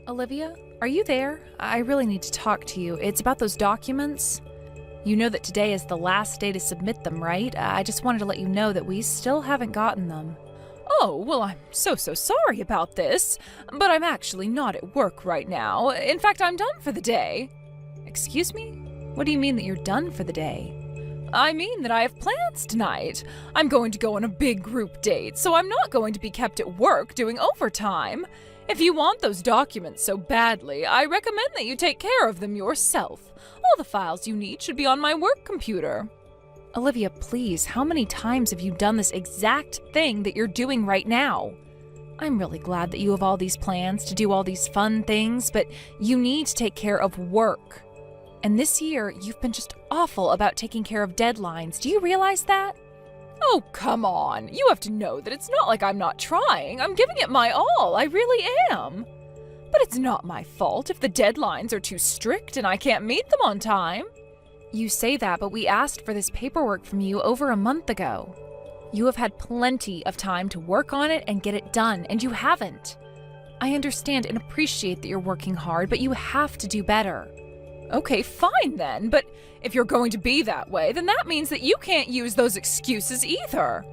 Olivia, are you there? I really need to talk to you. It's about those documents. You know that today is the last day to submit them, right? I just wanted to let you know that we still haven't gotten them. Oh, well, I'm so sorry about this, but I'm actually not at work right now. In fact, I'm done for the day. Excuse me? What do you mean that you're done for the day? I mean that I have plans tonight. I'm going to go on a big group date, so I'm not going to be kept at work doing overtime. If you want those documents so badly, I recommend that you take care of them yourself. All the files you need should be on my work computer. Olivia, please, how many times have you done this exact thing that you're doing right now? I'm really glad that you have all these plans to do all these fun things, but you need to take care of work. And this year, you've been just awful about taking care of deadlines. Do you realize that? Oh, come on. You have to know that it's not like I'm not trying. I'm giving it my all. I really am. But it's not my fault if the deadlines are too strict and I can't meet them on time. You say that, but we asked for this paperwork from you over a month ago. You have had plenty of time to work on it and get it done, and you haven't. I understand and appreciate that you're working hard, but you have to do better. Okay, fine then, but if you're going to be that way, then that means that you can't use those excuses either.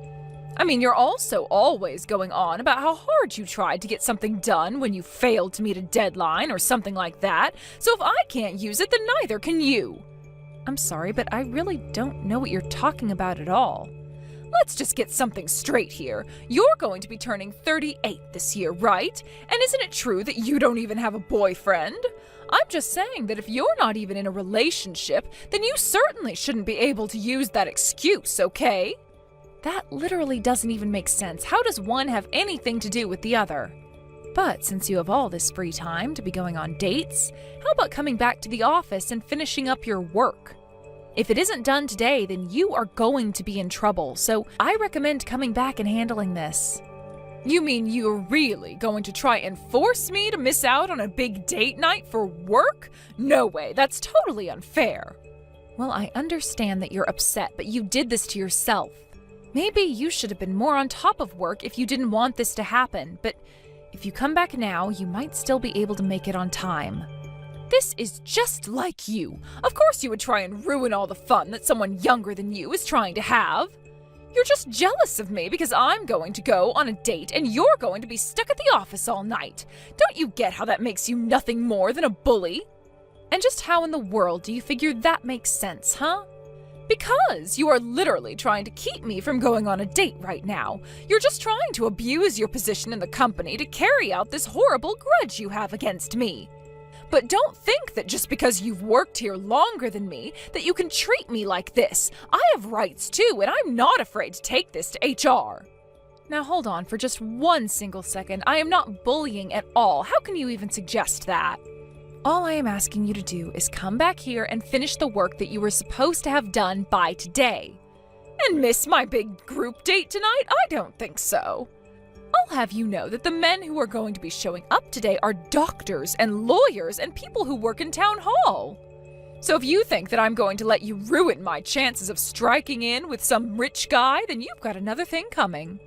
I mean, you're also always going on about how hard you tried to get something done when you failed to meet a deadline or something like that, so if I can't use it, then neither can you. I'm sorry, but I really don't know what you're talking about at all. Let's just get something straight here. You're going to be turning 38 this year, right? And isn't it true that you don't even have a boyfriend? I'm just saying that if you're not even in a relationship, then you certainly shouldn't be able to use that excuse, okay? That literally doesn't even make sense. How does one have anything to do with the other? But since you have all this free time to be going on dates, how about coming back to the office and finishing up your work? If it isn't done today, then you are going to be in trouble, so I recommend coming back and handling this. You mean you're really going to try and force me to miss out on a big date night for work? No way, that's totally unfair. Well, I understand that you're upset, but you did this to yourself. Maybe you should have been more on top of work if you didn't want this to happen, but if you come back now, you might still be able to make it on time. This is just like you. Of course you would try and ruin all the fun that someone younger than you is trying to have. You're just jealous of me because I'm going to go on a date and you're going to be stuck at the office all night. Don't you get how that makes you nothing more than a bully? And just how in the world do you figure that makes sense, huh? Because you are literally trying to keep me from going on a date right now. You're just trying to abuse your position in the company to carry out this horrible grudge you have against me. But don't think that just because you've worked here longer than me, that you can treat me like this. I have rights too, and I'm not afraid to take this to HR. Now hold on for just one single second. I am not bullying at all. How can you even suggest that? All I am asking you to do is come back here and finish the work that you were supposed to have done by today. And miss my big group date tonight? I don't think so. I'll have you know that the men who are going to be showing up today are doctors and lawyers and people who work in town hall. So if you think that I'm going to let you ruin my chances of striking in with some rich guy, then you've got another thing coming.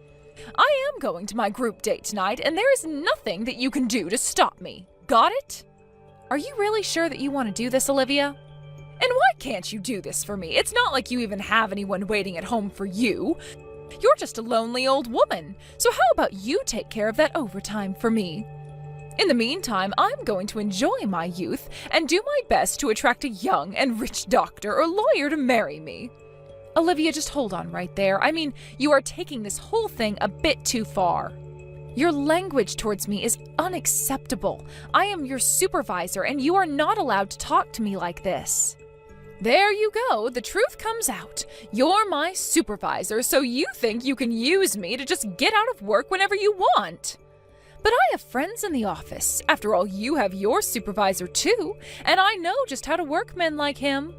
I am going to my group date tonight, and there is nothing that you can do to stop me. Got it? Are you really sure that you want to do this, Olivia? And why can't you do this for me? It's not like you even have anyone waiting at home for you. You're just a lonely old woman, so how about you take care of that overtime for me? In the meantime, I'm going to enjoy my youth and do my best to attract a young and rich doctor or lawyer to marry me. Olivia, just hold on right there. I mean, you are taking this whole thing a bit too far. Your language towards me is unacceptable. I am your supervisor, and you are not allowed to talk to me like this. There you go, the truth comes out. You're my supervisor, so you think you can use me to just get out of work whenever you want. But I have friends in the office. After all, you have your supervisor too, and I know just how to work men like him.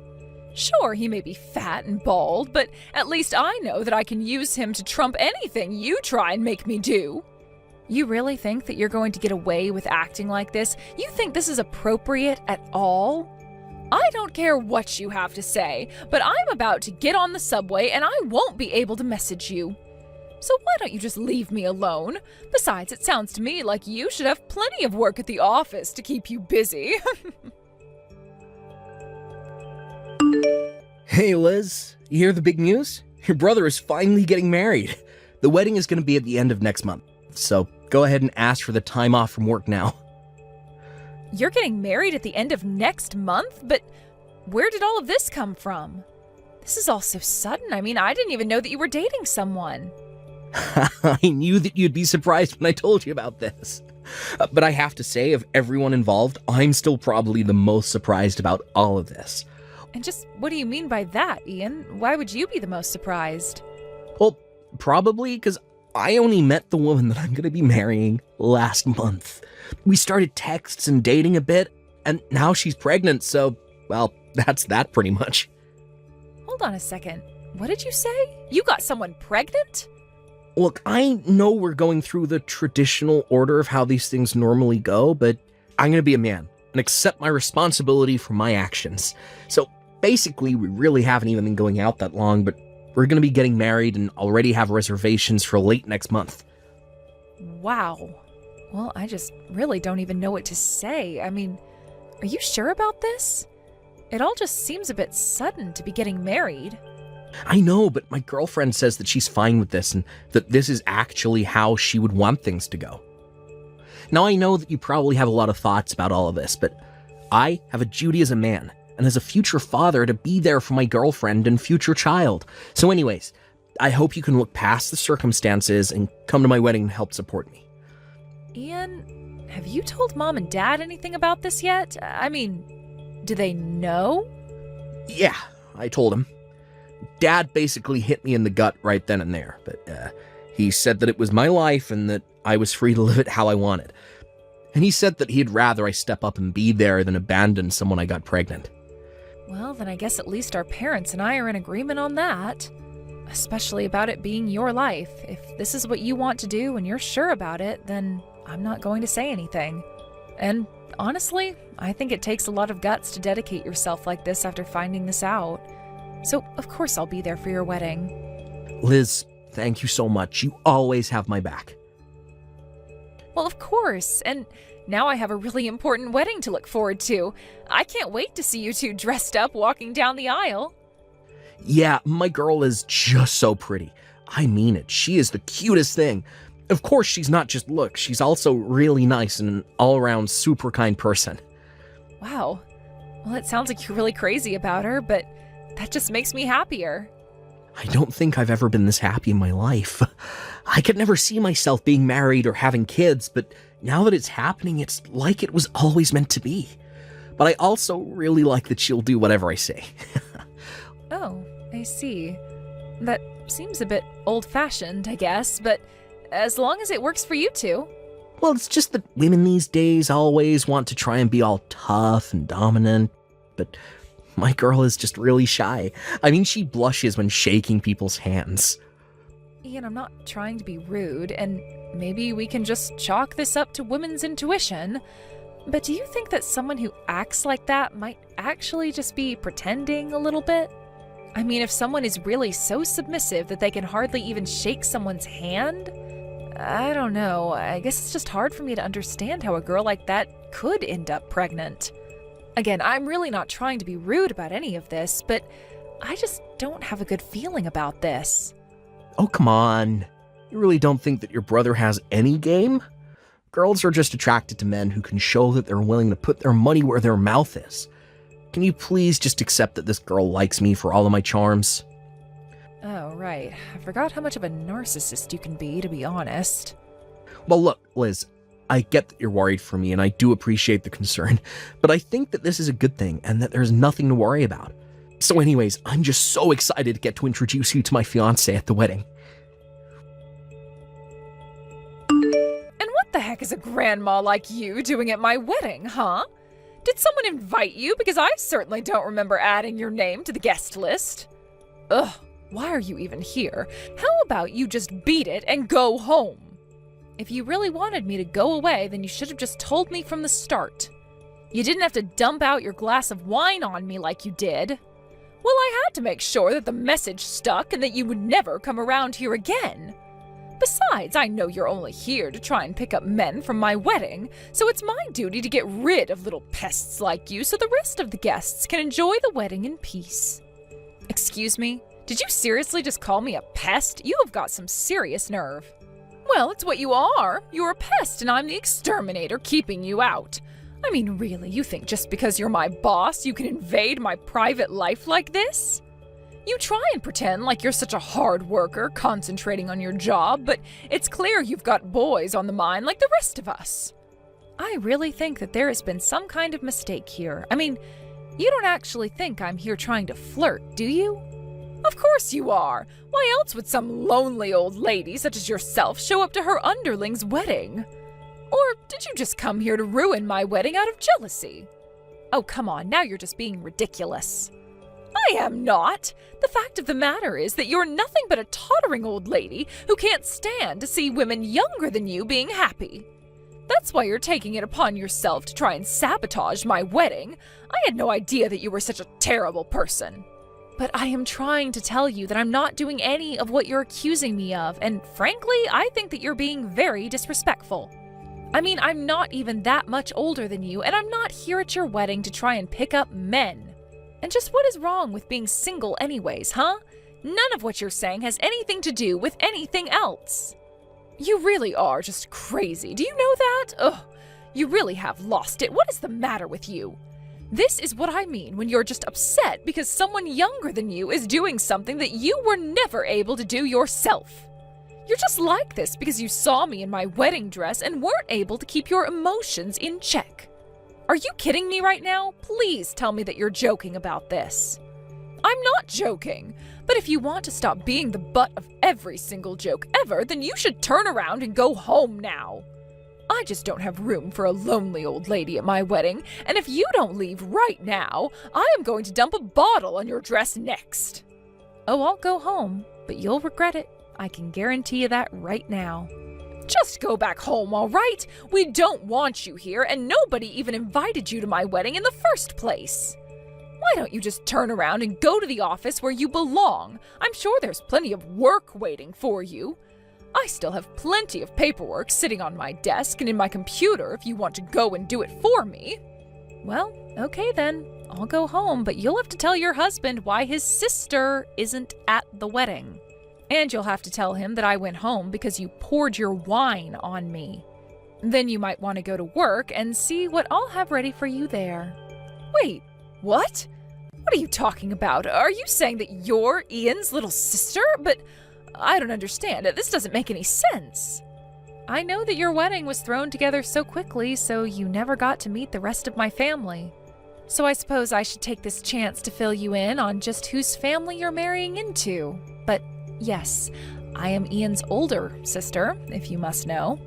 Sure, he may be fat and bald, but at least I know that I can use him to trump anything you try and make me do. You really think that you're going to get away with acting like this? You think this is appropriate at all? I don't care what you have to say, but I'm about to get on the subway and I won't be able to message you. So why don't you just leave me alone? Besides, it sounds to me like you should have plenty of work at the office to keep you busy. Hey Liz, you hear the big news? Your brother is finally getting married. The wedding is going to be at the end of next month, so go ahead and ask for the time off from work now. You're getting married at the end of next month? But where did all of this come from? This is all so sudden. I mean, I didn't even know that you were dating someone. I knew that you'd be surprised when I told you about this. But I have to say, of everyone involved, I'm still probably the most surprised about all of this. And just what do you mean by that, Ian? Why would you be the most surprised? Well, probably because I only met the woman that I'm going to be marrying last month. We started texts and dating a bit, and now she's pregnant, so, well, that's that pretty much. Hold on a second. What did you say? You got someone pregnant? Look, I know we're going through the traditional order of how these things normally go, but I'm going to be a man and accept my responsibility for my actions. So basically, we really haven't even been going out that long, but we're going to be getting married and already have reservations for late next month. Wow. Well, I just really don't even know what to say. I mean, are you sure about this? It all just seems a bit sudden to be getting married. I know, but my girlfriend says that she's fine with this and that this is actually how she would want things to go. Now, I know that you probably have a lot of thoughts about all of this, but I have a duty as a man and as a future father to be there for my girlfriend and future child. So anyways, I hope you can look past the circumstances and come to my wedding and help support me. Ian, have you told Mom and Dad anything about this yet? I mean, do they know? Yeah, I told him. Dad basically hit me in the gut right then and there, but he said that it was my life and that I was free to live it how I wanted. And he said that he'd rather I step up and be there than abandon someone I got pregnant. Well, then I guess at least our parents and I are in agreement on that. Especially about it being your life. If this is what you want to do and you're sure about it, then I'm not going to say anything. And honestly, I think it takes a lot of guts to dedicate yourself like this after finding this out. So, of course I'll be there for your wedding. Liz, thank you so much. You always have my back. Well, of course. And now I have a really important wedding to look forward to. I can't wait to see you two dressed up walking down the aisle. Yeah, my girl is just so pretty. I mean it. She is the cutest thing. Of course, she's not just looks. She's also really nice and an all-around super kind person. Wow. Well, it sounds like you're really crazy about her, but that just makes me happier. I don't think I've ever been this happy in my life. I could never see myself being married or having kids, but now that it's happening, it's like it was always meant to be. But I also really like that she'll do whatever I say. Oh, I see. That seems a bit old-fashioned, I guess, but as long as it works for you two. Well, it's just that women these days always want to try and be all tough and dominant, but my girl is just really shy. I mean, she blushes when shaking people's hands. Ian, I'm not trying to be rude, and maybe we can just chalk this up to women's intuition, but do you think that someone who acts like that might actually just be pretending a little bit? I mean, if someone is really so submissive that they can hardly even shake someone's hand, I don't know. I guess it's just hard for me to understand how a girl like that could end up pregnant. Again, I'm really not trying to be rude about any of this, but I just don't have a good feeling about this. Oh, come on. You really don't think that your brother has any game? Girls are just attracted to men who can show that they're willing to put their money where their mouth is. Can you please just accept that this girl likes me for all of my charms? Oh, right. I forgot how much of a narcissist you can be, to be honest. Well, look, Liz, I get that you're worried for me, and I do appreciate the concern, but I think that this is a good thing, and that there's nothing to worry about. So anyways, I'm just so excited to get to introduce you to my fiance at the wedding. And what the heck is a grandma like you doing at my wedding, huh? Did someone invite you? Because I certainly don't remember adding your name to the guest list. Ugh, why are you even here? How about you just beat it and go home? If you really wanted me to go away, then you should have just told me from the start. You didn't have to dump out your glass of wine on me like you did. Well, I had to make sure that the message stuck and that you would never come around here again. Besides, I know you're only here to try and pick up men from my wedding, so it's my duty to get rid of little pests like you so the rest of the guests can enjoy the wedding in peace. Excuse me? Did you seriously just call me a pest? You have got some serious nerve. Well, it's what you are. You're a pest and I'm the exterminator keeping you out. I mean, really, you think just because you're my boss, you can invade my private life like this? You try and pretend like you're such a hard worker, concentrating on your job, but it's clear you've got boys on the mind like the rest of us. I really think that there has been some kind of mistake here. I mean, you don't actually think I'm here trying to flirt, do you? Of course you are. Why else would some lonely old lady such as yourself show up to her underling's wedding? Or did you just come here to ruin my wedding out of jealousy? Oh, come on, now you're just being ridiculous. I am not. The fact of the matter is that you're nothing but a tottering old lady who can't stand to see women younger than you being happy. That's why you're taking it upon yourself to try and sabotage my wedding. I had no idea that you were such a terrible person. But I am trying to tell you that I'm not doing any of what you're accusing me of, and frankly, I think that you're being very disrespectful. I mean, I'm not even that much older than you, and I'm not here at your wedding to try and pick up men. And just what is wrong with being single anyways, huh? None of what you're saying has anything to do with anything else. You really are just crazy. Do you know that? Ugh, you really have lost it. What is the matter with you? This is what I mean when you're just upset because someone younger than you is doing something that you were never able to do yourself. You're just like this because you saw me in my wedding dress and weren't able to keep your emotions in check. Are you kidding me right now? Please tell me that you're joking about this. I'm not joking, but if you want to stop being the butt of every single joke ever, then you should turn around and go home now. I just don't have room for a lonely old lady at my wedding, and if you don't leave right now, I am going to dump a bottle on your dress next. Oh, I'll go home, but you'll regret it. I can guarantee you that right now. Just go back home, all right? We don't want you here, and nobody even invited you to my wedding in the first place. Why don't you just turn around and go to the office where you belong? I'm sure there's plenty of work waiting for you. I still have plenty of paperwork sitting on my desk and in my computer if you want to go and do it for me. Well, okay then. I'll go home, but you'll have to tell your husband why his sister isn't at the wedding. And you'll have to tell him that I went home because you poured your wine on me. Then you might want to go to work and see what I'll have ready for you there. Wait, what? What are you talking about? Are you saying that you're Ian's little sister? But I don't understand. This doesn't make any sense. I know that your wedding was thrown together so quickly, so you never got to meet the rest of my family. So I suppose I should take this chance to fill you in on just whose family you're marrying into. But yes, I am Ian's older sister, if you must know.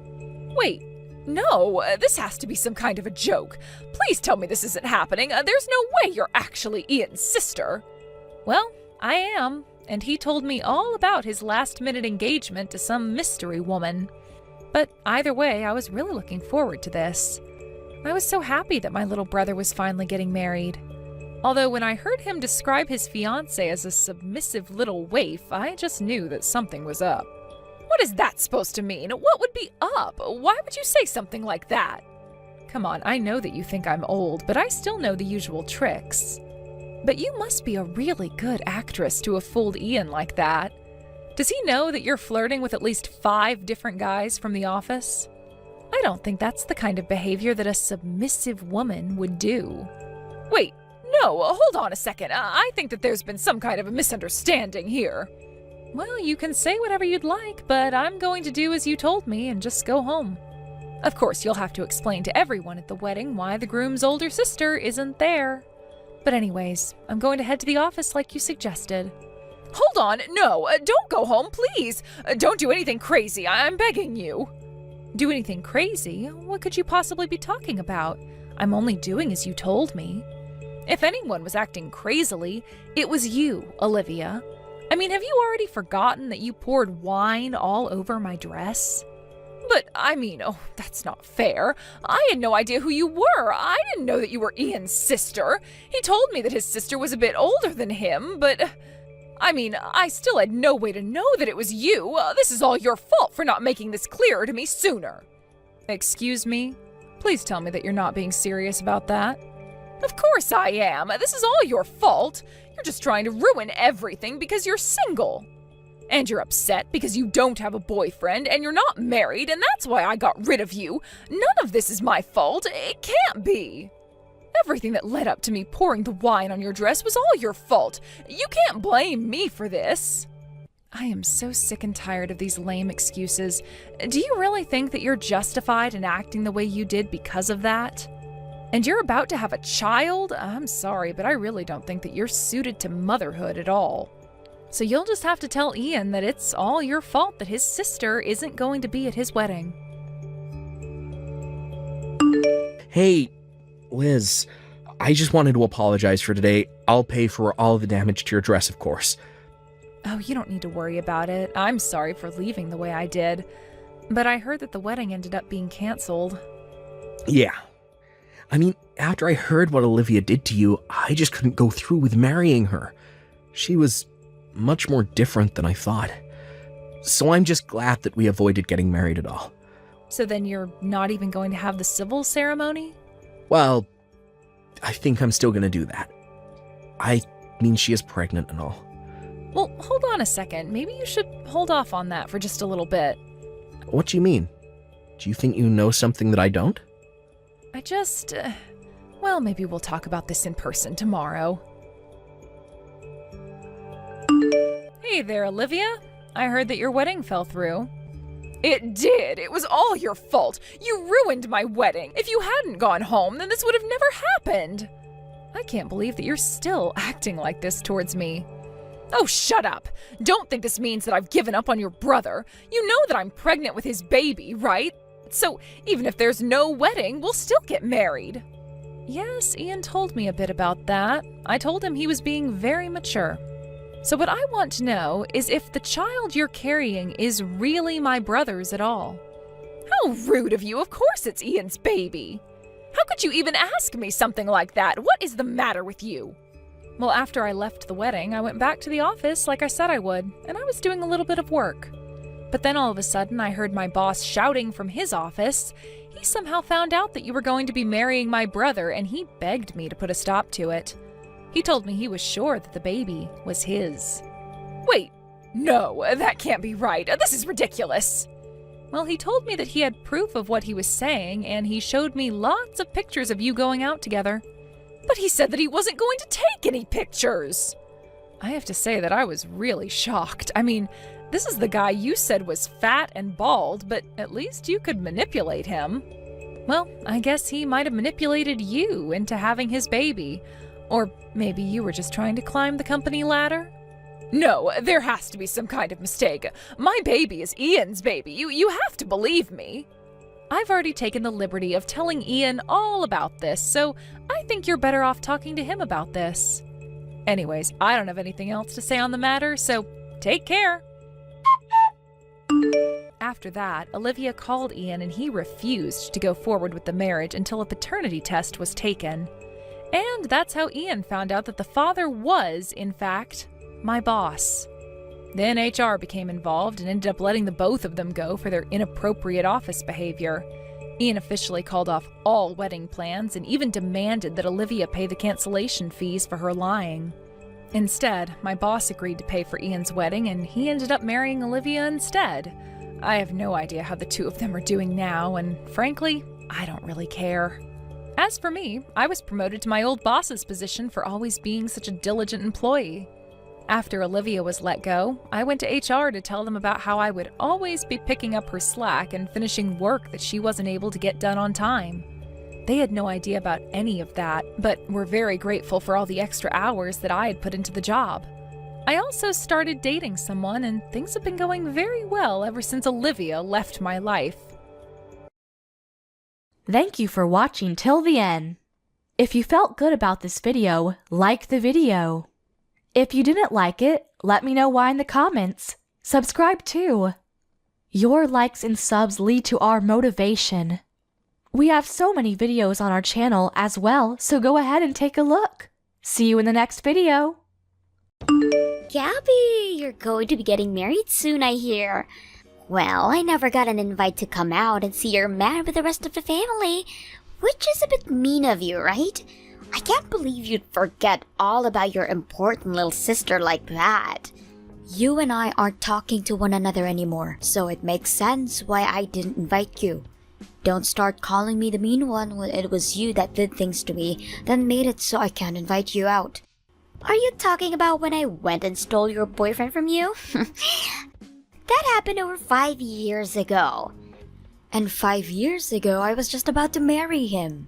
Wait, no, this has to be some kind of a joke. Please tell me this isn't happening. There's no way you're actually Ian's sister. Well, I am, and he told me all about his last-minute engagement to some mystery woman. But either way, I was really looking forward to this. I was so happy that my little brother was finally getting married. Although when I heard him describe his fiance as a submissive little waif, I just knew that something was up. What is that supposed to mean? What would be up? Why would you say something like that? Come on, I know that you think I'm old, but I still know the usual tricks. But you must be a really good actress to have fooled Ian like that. Does he know that you're flirting with at least 5 different guys from the office? I don't think that's the kind of behavior that a submissive woman would do. Wait, no, hold on a second. I think that there's been some kind of a misunderstanding here. Well, you can say whatever you'd like, but I'm going to do as you told me and just go home. Of course, you'll have to explain to everyone at the wedding why the groom's older sister isn't there. But anyways, I'm going to head to the office like you suggested. Hold on, no, don't go home, please. Don't do anything crazy, I'm begging you. Do anything crazy? What could you possibly be talking about? I'm only doing as you told me. If anyone was acting crazily, it was you, Olivia. I mean, have you already forgotten that you poured wine all over my dress? But, I mean, oh, that's not fair. I had no idea who you were. I didn't know that you were Ian's sister. He told me that his sister was a bit older than him, but... I mean, I still had no way to know that it was you. This is all your fault for not making this clearer to me sooner. Excuse me? Please tell me that you're not being serious about that. Of course I am. This is all your fault. You're just trying to ruin everything because you're single. And you're upset because you don't have a boyfriend and you're not married, and that's why I got rid of you. None of this is my fault. It can't be. Everything that led up to me pouring the wine on your dress was all your fault. You can't blame me for this. I am so sick and tired of these lame excuses. Do you really think that you're justified in acting the way you did because of that? And you're about to have a child? I'm sorry, but I really don't think that you're suited to motherhood at all. So you'll just have to tell Ian that it's all your fault that his sister isn't going to be at his wedding. Hey, Liz, I just wanted to apologize for today. I'll pay for all the damage to your dress, of course. Oh, you don't need to worry about it. I'm sorry for leaving the way I did. But I heard that the wedding ended up being canceled. Yeah. I mean, after I heard what Olivia did to you, I just couldn't go through with marrying her. She was much more different than I thought. So I'm just glad that we avoided getting married at all. So then you're not even going to have the civil ceremony? Well, I think I'm still gonna do that. I mean, she is pregnant and all. Well, hold on a second. Maybe you should hold off on that for just a little bit. What do you mean? Do you think you know something that I don't? I just... well, maybe we'll talk about this in person tomorrow. Hey there, Olivia. I heard that your wedding fell through. It did. It was all your fault. You ruined my wedding. If you hadn't gone home, then this would have never happened. I can't believe that you're still acting like this towards me. Oh, shut up. Don't think this means that I've given up on your brother. You know that I'm pregnant with his baby, right? So even if there's no wedding, we'll still get married. Yes, Ian told me a bit about that. I told him he was being very mature. So what I want to know is if the child you're carrying is really my brother's at all. How rude of you. Of course it's Ian's baby. How could you even ask me something like that? What is the matter with you? Well, after I left the wedding, I went back to the office like I said I would, and I was doing a little bit of work. But then all of a sudden, I heard my boss shouting from his office. He somehow found out that you were going to be marrying my brother, and he begged me to put a stop to it. He told me he was sure that the baby was his. Wait, no, that can't be right. This is ridiculous. Well, he told me that he had proof of what he was saying, and he showed me lots of pictures of you going out together. But he said that he wasn't going to take any pictures. I have to say that I was really shocked. I mean, this is the guy you said was fat and bald, but at least you could manipulate him. Well, I guess he might have manipulated you into having his baby. Or maybe you were just trying to climb the company ladder? No, there has to be some kind of mistake. My baby is Ian's baby. You have to believe me. I've already taken the liberty of telling Ian all about this, so I think you're better off talking to him about this. Anyways, I don't have anything else to say on the matter, so take care. After that, Olivia called Ian and he refused to go forward with the marriage until a paternity test was taken. And that's how Ian found out that the father was, in fact, my boss. Then HR became involved and ended up letting the both of them go for their inappropriate office behavior. Ian officially called off all wedding plans and even demanded that Olivia pay the cancellation fees for her lying. Instead, my boss agreed to pay for Ian's wedding and he ended up marrying Olivia instead. I have no idea how the two of them are doing now, and frankly, I don't really care. As for me, I was promoted to my old boss's position for always being such a diligent employee. After Olivia was let go, I went to HR to tell them about how I would always be picking up her slack and finishing work that she wasn't able to get done on time. They had no idea about any of that, but were very grateful for all the extra hours that I had put into the job. I also started dating someone, and things have been going very well ever since Olivia left my life. Thank you for watching till the end. If you felt good about this video, like the video. If you didn't like it, let me know why in the comments. Subscribe too. Your likes and subs lead to our motivation. We have so many videos on our channel as well, so go ahead and take a look. See you in the next video. Gabby, you're going to be getting married soon, I hear. Well, I never got an invite to come out and see your man with the rest of the family, which is a bit mean of you, right? I can't believe you'd forget all about your important little sister like that. You and I aren't talking to one another anymore, so it makes sense why I didn't invite you. Don't start calling me the mean one when it was you that did things to me, then made it so I can't invite you out. Are you talking about when I went and stole your boyfriend from you? That happened over 5 years ago. And 5 years ago, I was just about to marry him.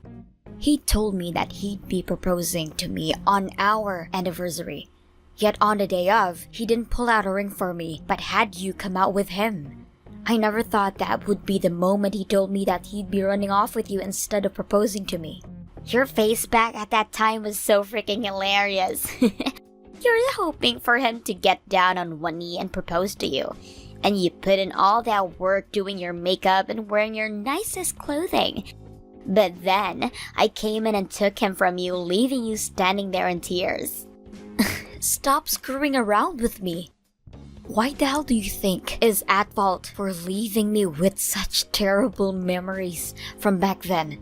He told me that he'd be proposing to me on our anniversary. Yet on the day of, he didn't pull out a ring for me, but had you come out with him. I never thought that would be the moment he told me that he'd be running off with you instead of proposing to me. Your face back at that time was so freaking hilarious. You're hoping for him to get down on one knee and propose to you. And you put in all that work doing your makeup and wearing your nicest clothing. But then, I came in and took him from you, leaving you standing there in tears. Stop screwing around with me. Why the hell do you think is at fault for leaving me with such terrible memories from back then?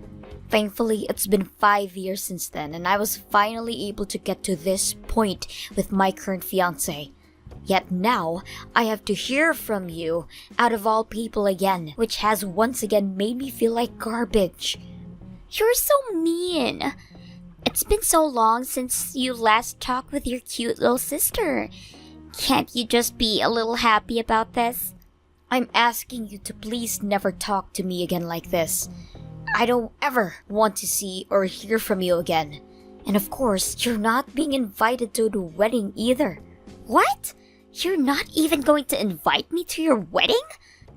Thankfully, it's been 5 years since then, and I was finally able to get to this point with my current fiance. Yet now, I have to hear from you, out of all people again, which has once again made me feel like garbage. You're so mean. It's been so long since you last talked with your cute little sister. Can't you just be a little happy about this? I'm asking you to please never talk to me again like this. I don't ever want to see or hear from you again. And of course, you're not being invited to the wedding either. What? You're not even going to invite me to your wedding?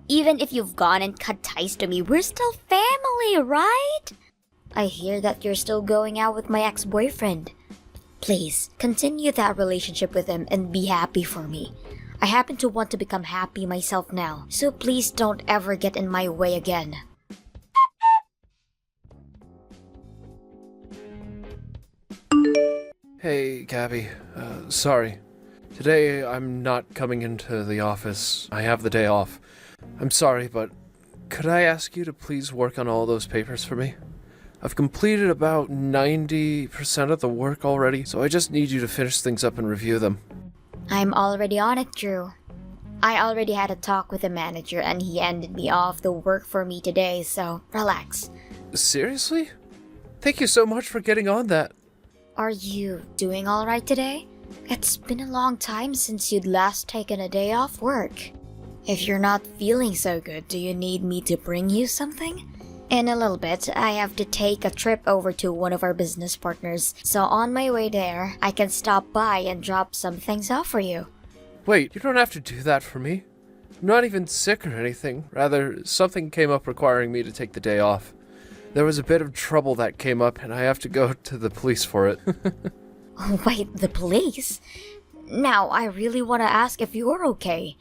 Even if you've gone and cut ties to me, we're still family, right? I hear that you're still going out with my ex-boyfriend. Please, continue that relationship with him and be happy for me. I happen to want to become happy myself now, so please don't ever get in my way again. Hey, Gabby. Sorry. Today I'm not coming into the office. I have the day off. I'm sorry, but could I ask you to please work on all those papers for me? I've completed about 90% of the work already, so I just need you to finish things up and review them. I'm already on it, Drew. I already had a talk with the manager and he ended me off the work for me today, so relax. Seriously? Thank you so much for getting on that. Are you doing alright today? It's been a long time since you'd last taken a day off work. If you're not feeling so good, do you need me to bring you something? In a little bit, I have to take a trip over to one of our business partners, so on my way there, I can stop by and drop some things off for you. Wait, you don't have to do that for me. I'm not even sick or anything. Rather, something came up requiring me to take the day off. There was a bit of trouble that came up, and I have to go to the police for it. Wait, the police? Now, I really want to ask if you're okay.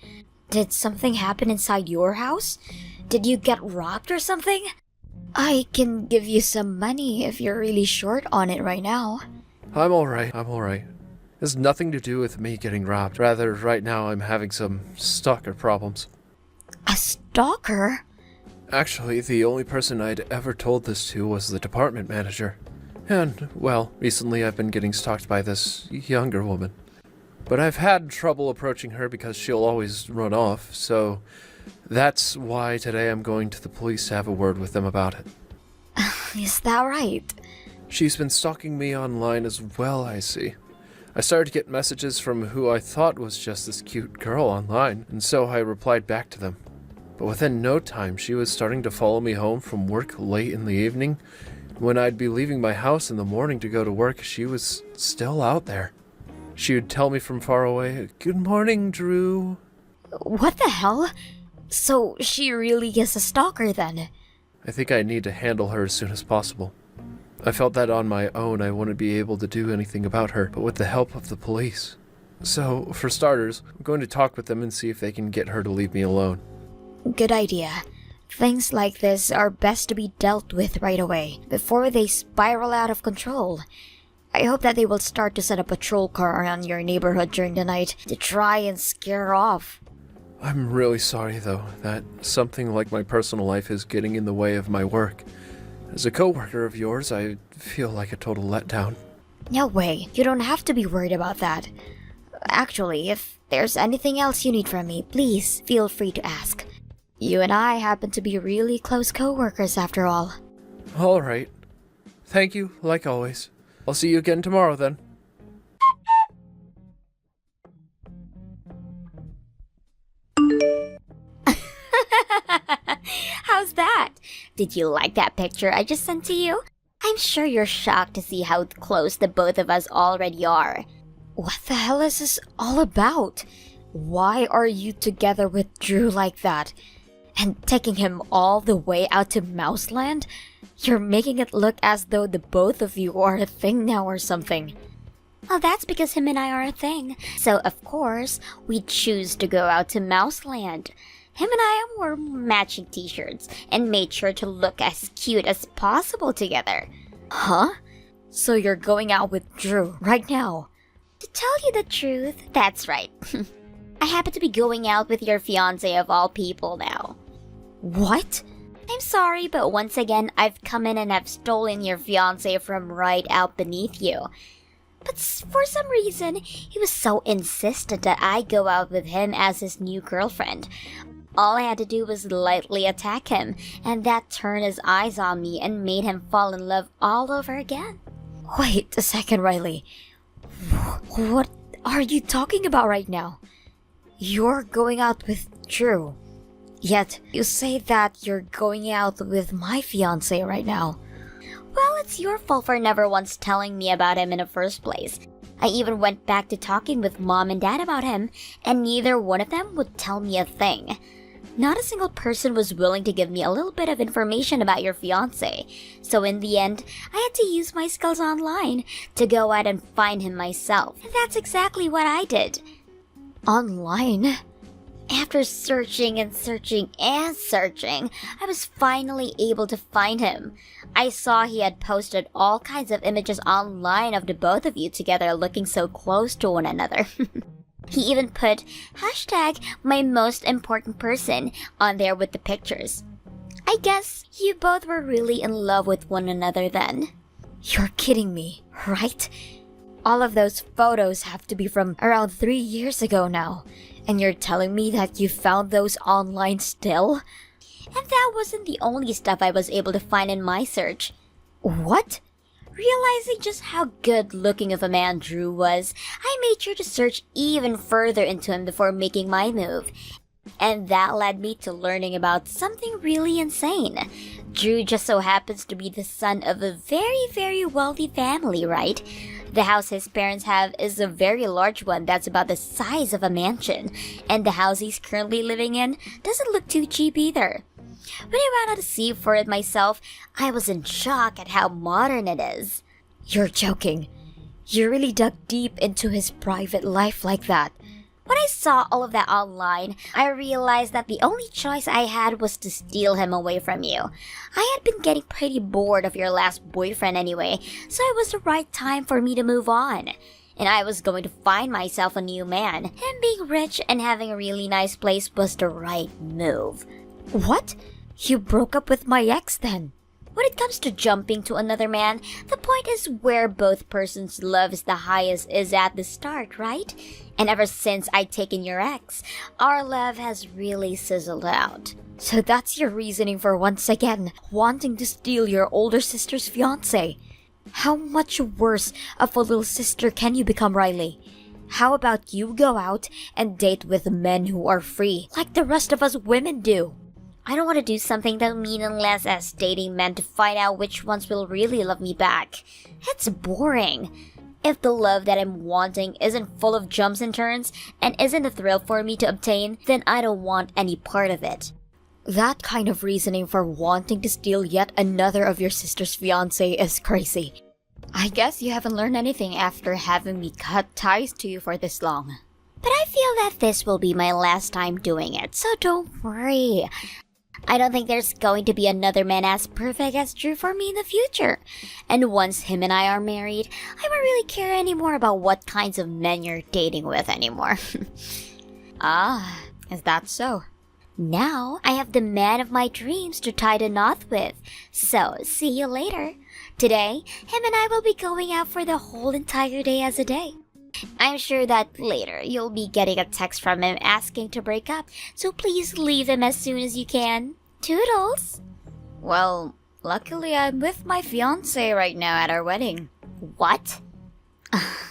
Did something happen inside your house? Did you get robbed or something? I can give you some money if you're really short on it right now. I'm alright. It has nothing to do with me getting robbed. Rather, right now I'm having some stalker problems. A stalker? Actually, the only person I'd ever told this to was the department manager. And, well, recently I've been getting stalked by this younger woman. But I've had trouble approaching her because she'll always run off, so that's why today I'm going to the police to have a word with them about it. Is that right? She's been stalking me online as well, I see. I started to get messages from who I thought was just this cute girl online, and so I replied back to them. But within no time, she was starting to follow me home from work late in the evening. When I'd be leaving my house in the morning to go to work, she was still out there. She would tell me from far away, "Good morning, Drew." What the hell? So she really is a stalker then? I think I need to handle her as soon as possible. I felt that on my own I wouldn't be able to do anything about her, but with the help of the police. So, for starters, I'm going to talk with them and see if they can get her to leave me alone. Good idea. Things like this are best to be dealt with right away, before they spiral out of control. I hope that they will start to set a patrol car around your neighborhood during the night to try and scare her off. I'm really sorry, though, that something like my personal life is getting in the way of my work. As a coworker of yours, I feel like a total letdown. No way, you don't have to be worried about that. Actually, if there's anything else you need from me, please feel free to ask. You and I happen to be really close coworkers after all. All right. Thank you, like always. I'll see you again tomorrow, then. How's that? Did you like that picture I just sent to you? I'm sure you're shocked to see how close the both of us already are. What the hell is this all about? Why are you together with Drew like that? And taking him all the way out to Mouseland? You're making it look as though the both of you are a thing now or something. Well, that's because him and I are a thing. So, of course, we choose to go out to Mouseland. Him and I wore matching t-shirts and made sure to look as cute as possible together. Huh? So you're going out with Drew right now? To tell you the truth, that's right. I happen to be going out with your fiance of all people now. What? I'm sorry, but once again, I've come in and have stolen your fiance from right out beneath you. But for some reason, he was so insistent that I go out with him as his new girlfriend. All I had to do was lightly attack him, and that turned his eyes on me and made him fall in love all over again. Wait a second, Riley. What are you talking about right now? You're going out with Drew. Yet, you say that you're going out with my fiancé right now. Well, it's your fault for never once telling me about him in the first place. I even went back to talking with Mom and Dad about him, and neither one of them would tell me a thing. Not a single person was willing to give me a little bit of information about your fiancé. So in the end, I had to use my skills online to go out and find him myself. And that's exactly what I did. Online? After searching and searching and searching, I was finally able to find him. I saw he had posted all kinds of images online of the both of you together looking so close to one another. He even put hashtag my most important person on there with the pictures. I guess you both were really in love with one another then. You're kidding me, right? All of those photos have to be from around 3 years ago now. And you're telling me that you found those online still? And that wasn't the only stuff I was able to find in my search. What? Realizing just how good looking of a man Drew was, I made sure to search even further into him before making my move. And that led me to learning about something really insane. Drew just so happens to be the son of a very, very wealthy family, right? The house his parents have is a very large one that's about the size of a mansion, and the house he's currently living in doesn't look too cheap either. When I went out to see for it myself, I was in shock at how modern it is. You're joking. You really dug deep into his private life like that. When I saw all of that online, I realized that the only choice I had was to steal him away from you. I had been getting pretty bored of your last boyfriend anyway, so it was the right time for me to move on. And I was going to find myself a new man, and being rich and having a really nice place was the right move. What? You broke up with my ex then? When it comes to jumping to another man, the point is where both persons' love is the highest is at the start, right? And ever since I'd taken your ex, our love has really sizzled out. So that's your reasoning for once again wanting to steal your older sister's fiancé. How much worse of a little sister can you become, Riley? How about you go out and date with men who are free, like the rest of us women do? I don't want to do something that meaningless as dating men to find out which ones will really love me back. It's boring. If the love that I'm wanting isn't full of jumps and turns and isn't a thrill for me to obtain, then I don't want any part of it. That kind of reasoning for wanting to steal yet another of your sister's fiancé is crazy. I guess you haven't learned anything after having me cut ties to you for this long. But I feel that this will be my last time doing it, so don't worry. I don't think there's going to be another man as perfect as Drew for me in the future. And once him and I are married, I won't really care anymore about what kinds of men you're dating with anymore. Ah, is that so? Now, I have the man of my dreams to tie the knot with. So, see you later. Today, him and I will be going out for the whole entire day as a day. I'm sure that later you'll be getting a text from him asking to break up, so please leave him as soon as you can. Toodles! Well, luckily I'm with my fiance right now at our wedding. What?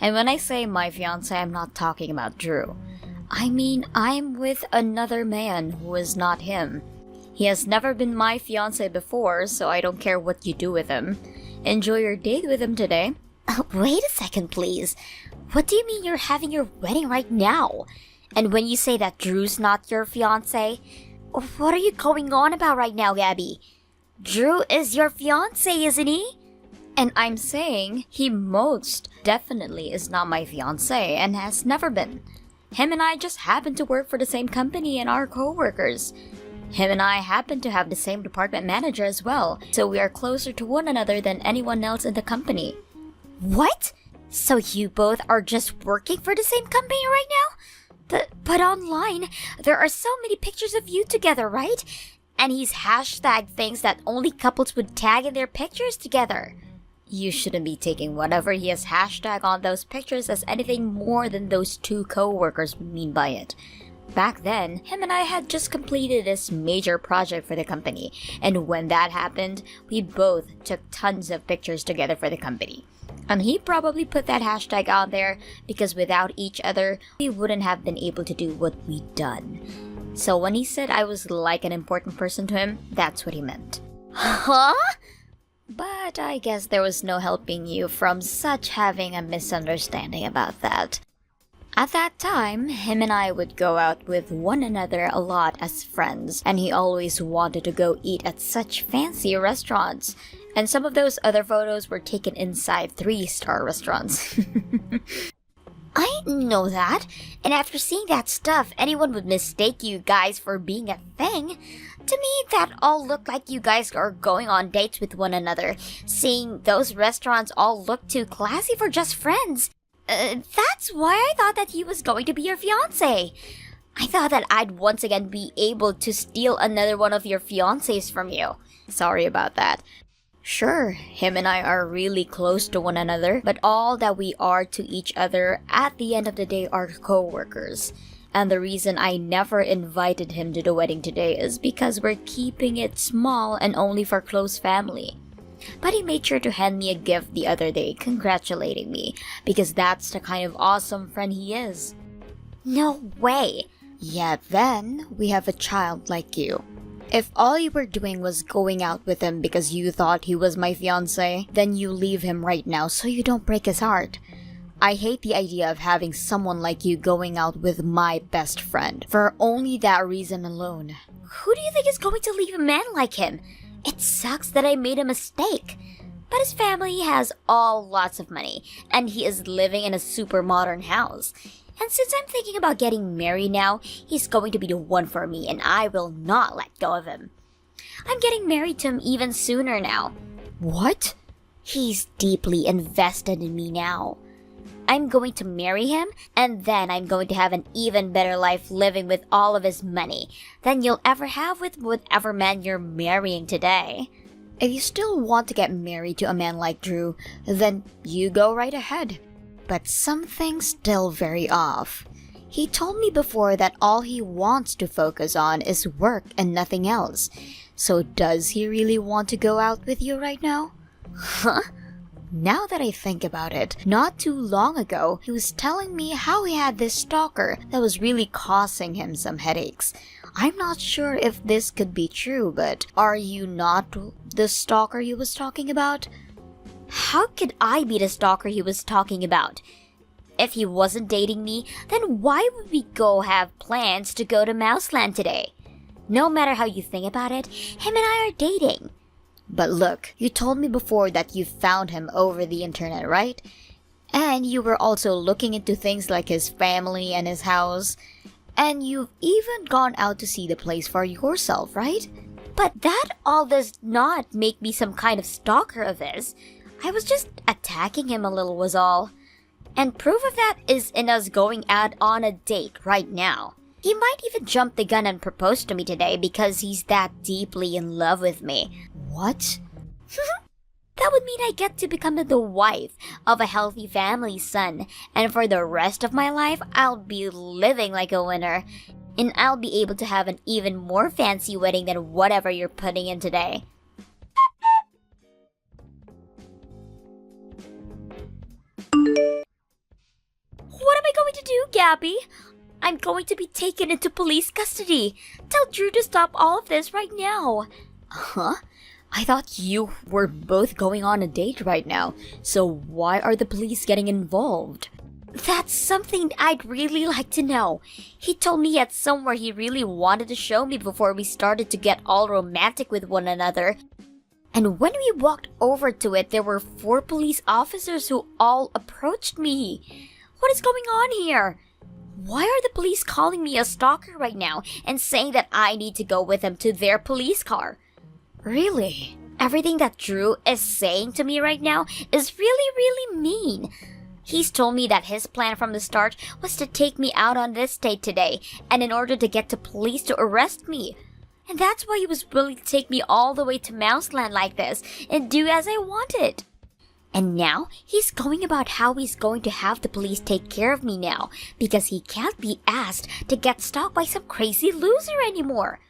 And when I say my fiance, I'm not talking about Drew. I mean, I'm with another man who is not him. He has never been my fiance before, so I don't care what you do with him. Enjoy your date with him today. Wait a second, please. What do you mean you're having your wedding right now? And when you say that Drew's not your fiance, what are you going on about right now, Gabby? Drew is your fiance, isn't he? And I'm saying he most definitely is not my fiance and has never been. Him and I just happen to work for the same company and are co-workers. Him and I happen to have the same department manager as well, so we are closer to one another than anyone else in the company. What? So you both are just working for the same company right now? But online, there are so many pictures of you together, right? And he's hashtagged things that only couples would tag in their pictures together. You shouldn't be taking whatever he has hashtag on those pictures as anything more than those two co-workers mean by it. Back then, him and I had just completed this major project for the company, and when that happened, we both took tons of pictures together for the company. And he probably put that hashtag out there because without each other, we wouldn't have been able to do what we'd done. So when he said I was like an important person to him, that's what he meant. Huh? But I guess there was no helping you from such having a misunderstanding about that. At that time, him and I would go out with one another a lot as friends, and he always wanted to go eat at such fancy restaurants. And some of those other photos were taken inside 3-star restaurants. I didn't know that. And after seeing that stuff, anyone would mistake you guys for being a thing. To me, that all looked like you guys are going on dates with one another. Seeing those restaurants all look too classy for just friends. That's why I thought that he was going to be your fiancé. I thought that I'd once again be able to steal another one of your fiancés from you. Sorry about that. Sure, him and I are really close to one another, but all that we are to each other at the end of the day are co-workers. And the reason I never invited him to the wedding today is because we're keeping it small and only for close family. But he made sure to hand me a gift the other day congratulating me, because that's the kind of awesome friend he is. No way! Yet then, we have a child like you. If all you were doing was going out with him because you thought he was my fiancé, then you leave him right now so you don't break his heart. I hate the idea of having someone like you going out with my best friend, for only that reason alone. Who do you think is going to leave a man like him? It sucks that I made a mistake. But his family has all lots of money, and he is living in a super modern house. And since I'm thinking about getting married now, he's going to be the one for me, and I will not let go of him. I'm getting married to him even sooner now. What? He's deeply invested in me now. I'm going to marry him, and then I'm going to have an even better life living with all of his money than you'll ever have with whatever man you're marrying today. If you still want to get married to a man like Drew, then you go right ahead. But something's still very off. He told me before that all he wants to focus on is work and nothing else. So does he really want to go out with you right now? Huh? Now that I think about it, not too long ago, he was telling me how he had this stalker that was really causing him some headaches. I'm not sure if this could be true, but are you not the stalker he was talking about? How could I be the stalker he was talking about? If he wasn't dating me, then why would we go have plans to go to Mouseland today? No matter how you think about it, him and I are dating. But look, you told me before that you found him over the internet, right? And you were also looking into things like his family and his house. And you've even gone out to see the place for yourself, right? But that all does not make me some kind of stalker of his. I was just attacking him a little was all. And proof of that is in us going out on a date right now. He might even jump the gun and propose to me today because he's that deeply in love with me. What? That would mean I get to become the wife of a healthy family son, and for the rest of my life, I'll be living like a winner. And I'll be able to have an even more fancy wedding than whatever you're putting in today. What am I going to do, Gabby? I'm going to be taken into police custody. Tell Drew to stop all of this right now. Huh? I thought you were both going on a date right now, so why are the police getting involved? That's something I'd really like to know. He told me he had somewhere he really wanted to show me before we started to get all romantic with one another. And when we walked over to it, there were 4 police officers who all approached me. What is going on here? Why are the police calling me a stalker right now and saying that I need to go with them to their police car? Really? Everything that Drew is saying to me right now is really, really mean. He's told me that his plan from the start was to take me out on this date today, and in order to get to police to arrest me. And that's why he was willing to take me all the way to Mouseland like this and do as I wanted. And now he's going about how he's going to have the police take care of me now because he can't be asked to get stalked by some crazy loser anymore.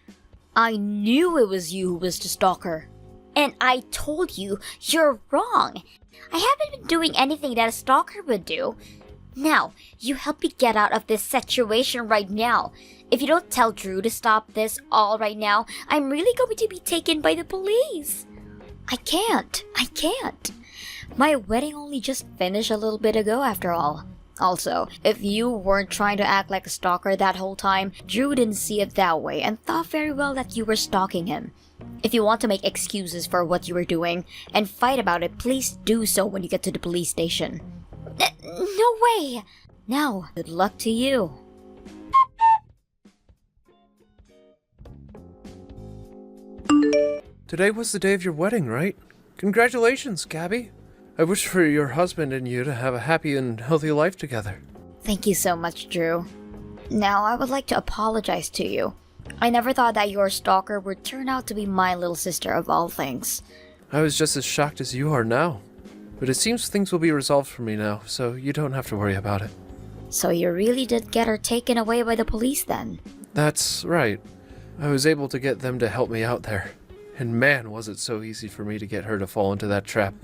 I knew it was you who was the stalker. And I told you you're wrong. I haven't been doing anything that a stalker would do. Now, you help me get out of this situation right now. If you don't tell Drew to stop this all right now, I'm really going to be taken by the police. I can't. My wedding only just finished a little bit ago after all. Also, if you weren't trying to act like a stalker that whole time, Drew didn't see it that way and thought very well that you were stalking him. If you want to make excuses for what you were doing and fight about it, please do so when you get to the police station. No way! Now, good luck to you. Today was the day of your wedding, right? Congratulations, Gabby. I wish for your husband and you to have a happy and healthy life together. Thank you so much, Drew. Now, I would like to apologize to you. I never thought that your stalker would turn out to be my little sister of all things. I was just as shocked as you are now. But it seems things will be resolved for me now, so you don't have to worry about it. So you really did get her taken away by the police then? That's right. I was able to get them to help me out there. And man, was it so easy for me to get her to fall into that trap.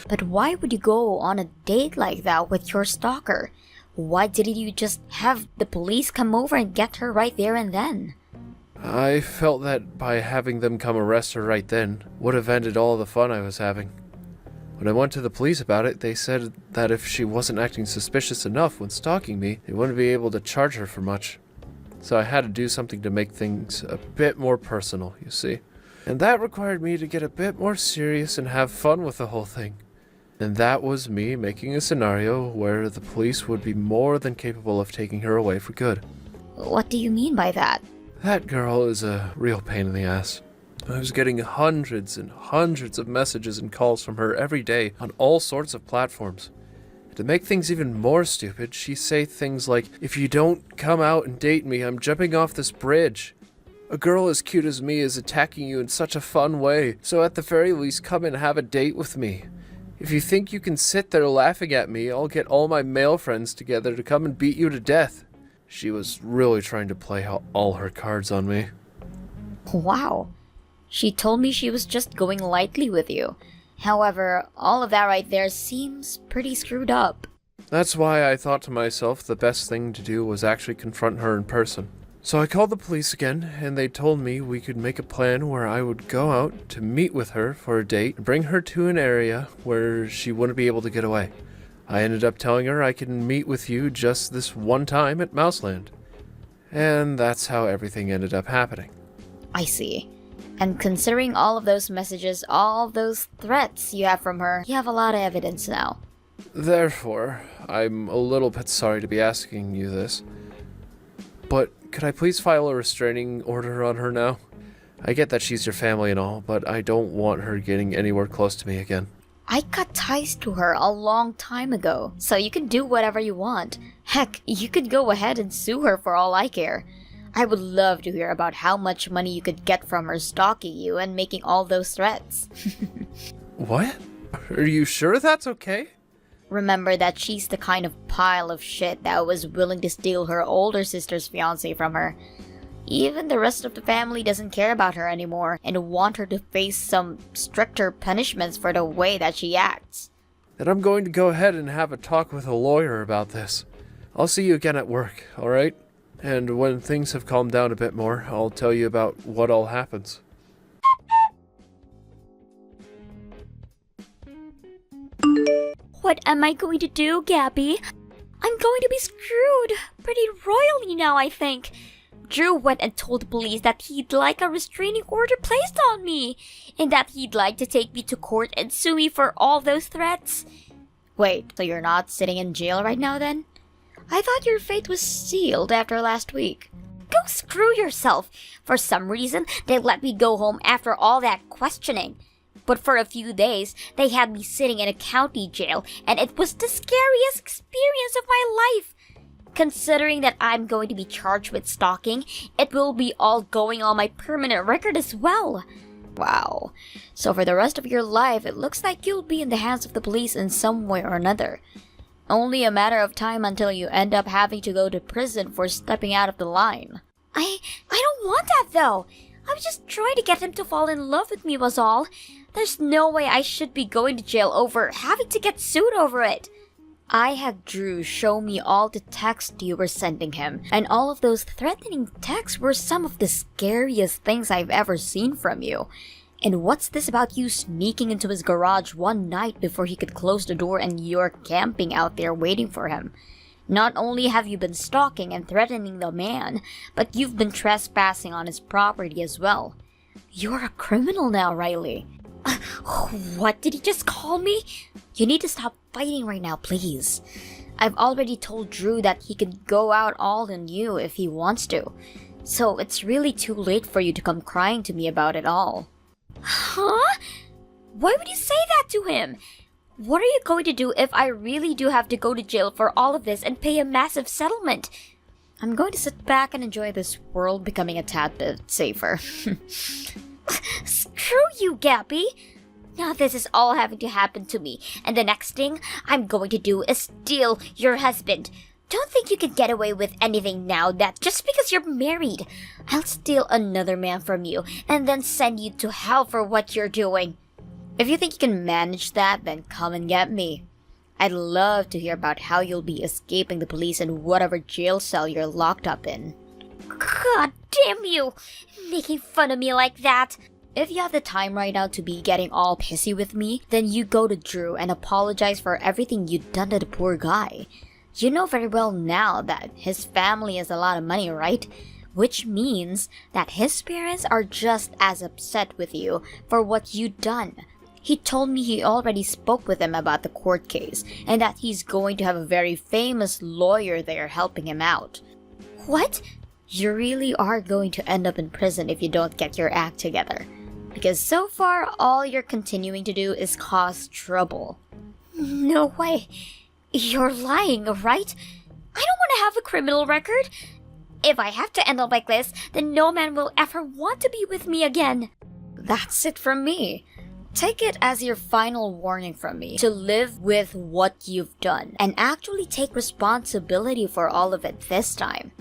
But why would you go on a date like that with your stalker? Why didn't you just have the police come over and get her right there and then? I felt that by having them come arrest her right then would have ended all the fun I was having. When I went to the police about it, they said that if she wasn't acting suspicious enough when stalking me, they wouldn't be able to charge her for much. So I had to do something to make things a bit more personal, you see. And that required me to get a bit more serious and have fun with the whole thing. And that was me making a scenario where the police would be more than capable of taking her away for good. What do you mean by that? That girl is a real pain in the ass. I was getting hundreds and hundreds of messages and calls from her every day on all sorts of platforms. And to make things even more stupid, she'd say things like, "If you don't come out and date me, I'm jumping off this bridge. A girl as cute as me is attacking you in such a fun way, so at the very least come and have a date with me. If you think you can sit there laughing at me, I'll get all my male friends together to come and beat you to death." She was really trying to play all her cards on me. Wow. She told me she was just going lightly with you. However, all of that right there seems pretty screwed up. That's why I thought to myself the best thing to do was actually confront her in person. So I called the police again, and they told me we could make a plan where I would go out to meet with her for a date and bring her to an area where she wouldn't be able to get away. I ended up telling her I can meet with you just this one time at Mouseland. And that's how everything ended up happening. I see. And considering all of those messages, all those threats you have from her, you have a lot of evidence now. Therefore, I'm a little bit sorry to be asking you this, but could I please file a restraining order on her now? I get that she's your family and all, but I don't want her getting anywhere close to me again. I cut ties to her a long time ago, so you can do whatever you want. Heck, you could go ahead and sue her for all I care. I would love to hear about how much money you could get from her stalking you and making all those threats. What? Are you sure that's okay? Remember that she's the kind of pile of shit that was willing to steal her older sister's fiance from her. Even the rest of the family doesn't care about her anymore and want her to face some stricter punishments for the way that she acts. Then I'm going to go ahead and have a talk with a lawyer about this. I'll see you again at work, alright? And when things have calmed down a bit more, I'll tell you about what all happens. What am I going to do, Gabby? I'm going to be screwed pretty royally now, I think. Drew went and told the police that he'd like a restraining order placed on me, and that he'd like to take me to court and sue me for all those threats. Wait, so you're not sitting in jail right now then? I thought your fate was sealed after last week. Go screw yourself. For some reason, they let me go home after all that questioning. But for a few days, they had me sitting in a county jail, and it was the scariest experience of my life. Considering that I'm going to be charged with stalking, it will be all going on my permanent record as well. Wow. So for the rest of your life, it looks like you'll be in the hands of the police in some way or another. Only a matter of time until you end up having to go to prison for stepping out of the line. I don't want that though. I was just trying to get him to fall in love with me was all. There's no way I should be going to jail over having to get sued over it. I had Drew show me all the texts you were sending him, and all of those threatening texts were some of the scariest things I've ever seen from you. And what's this about you sneaking into his garage one night before he could close the door and you're camping out there waiting for him? Not only have you been stalking and threatening the man, but you've been trespassing on his property as well. You're a criminal now, Riley. What did he just call me? You need to stop fighting right now, please. I've already told Drew that he can go out all on you if he wants to. So it's really too late for you to come crying to me about it all. Huh? Why would you say that to him? What are you going to do if I really do have to go to jail for all of this and pay a massive settlement? I'm going to sit back and enjoy this world becoming a tad bit safer. Screw you, Gabby! Now this is all having to happen to me, and the next thing I'm going to do is steal your husband. Don't think you can get away with anything now that just because you're married. I'll steal another man from you, and then send you to hell for what you're doing. If you think you can manage that, then come and get me. I'd love to hear about how you'll be escaping the police in whatever jail cell you're locked up in. God damn you! Making fun of me like that! If you have the time right now to be getting all pissy with me, then you go to Drew and apologize for everything you've done to the poor guy. You know very well now that his family has a lot of money, right? Which means that his parents are just as upset with you for what you've done. He told me he already spoke with them about the court case, and that he's going to have a very famous lawyer there helping him out. What? You really are going to end up in prison if you don't get your act together. Because so far, all you're continuing to do is cause trouble. No way. You're lying, right? I don't want to have a criminal record. If I have to end up like this, then no man will ever want to be with me again. That's it from me. Take it as your final warning from me to live with what you've done and actually take responsibility for all of it this time.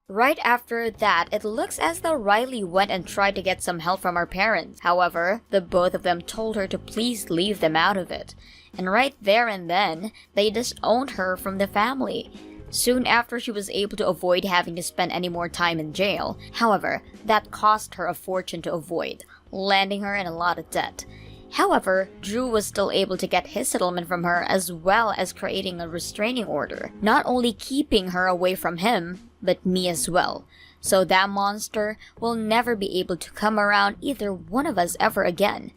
Right after that, it looks as though Riley went and tried to get some help from her parents. However, the both of them told her to please leave them out of it. And right there and then, they disowned her from the family. Soon after, she was able to avoid having to spend any more time in jail. However, that cost her a fortune to avoid, landing her in a lot of debt. However, Drew was still able to get his settlement from her as well as creating a restraining order, not only keeping her away from him, but me as well. So that monster will never be able to come around either one of us ever again.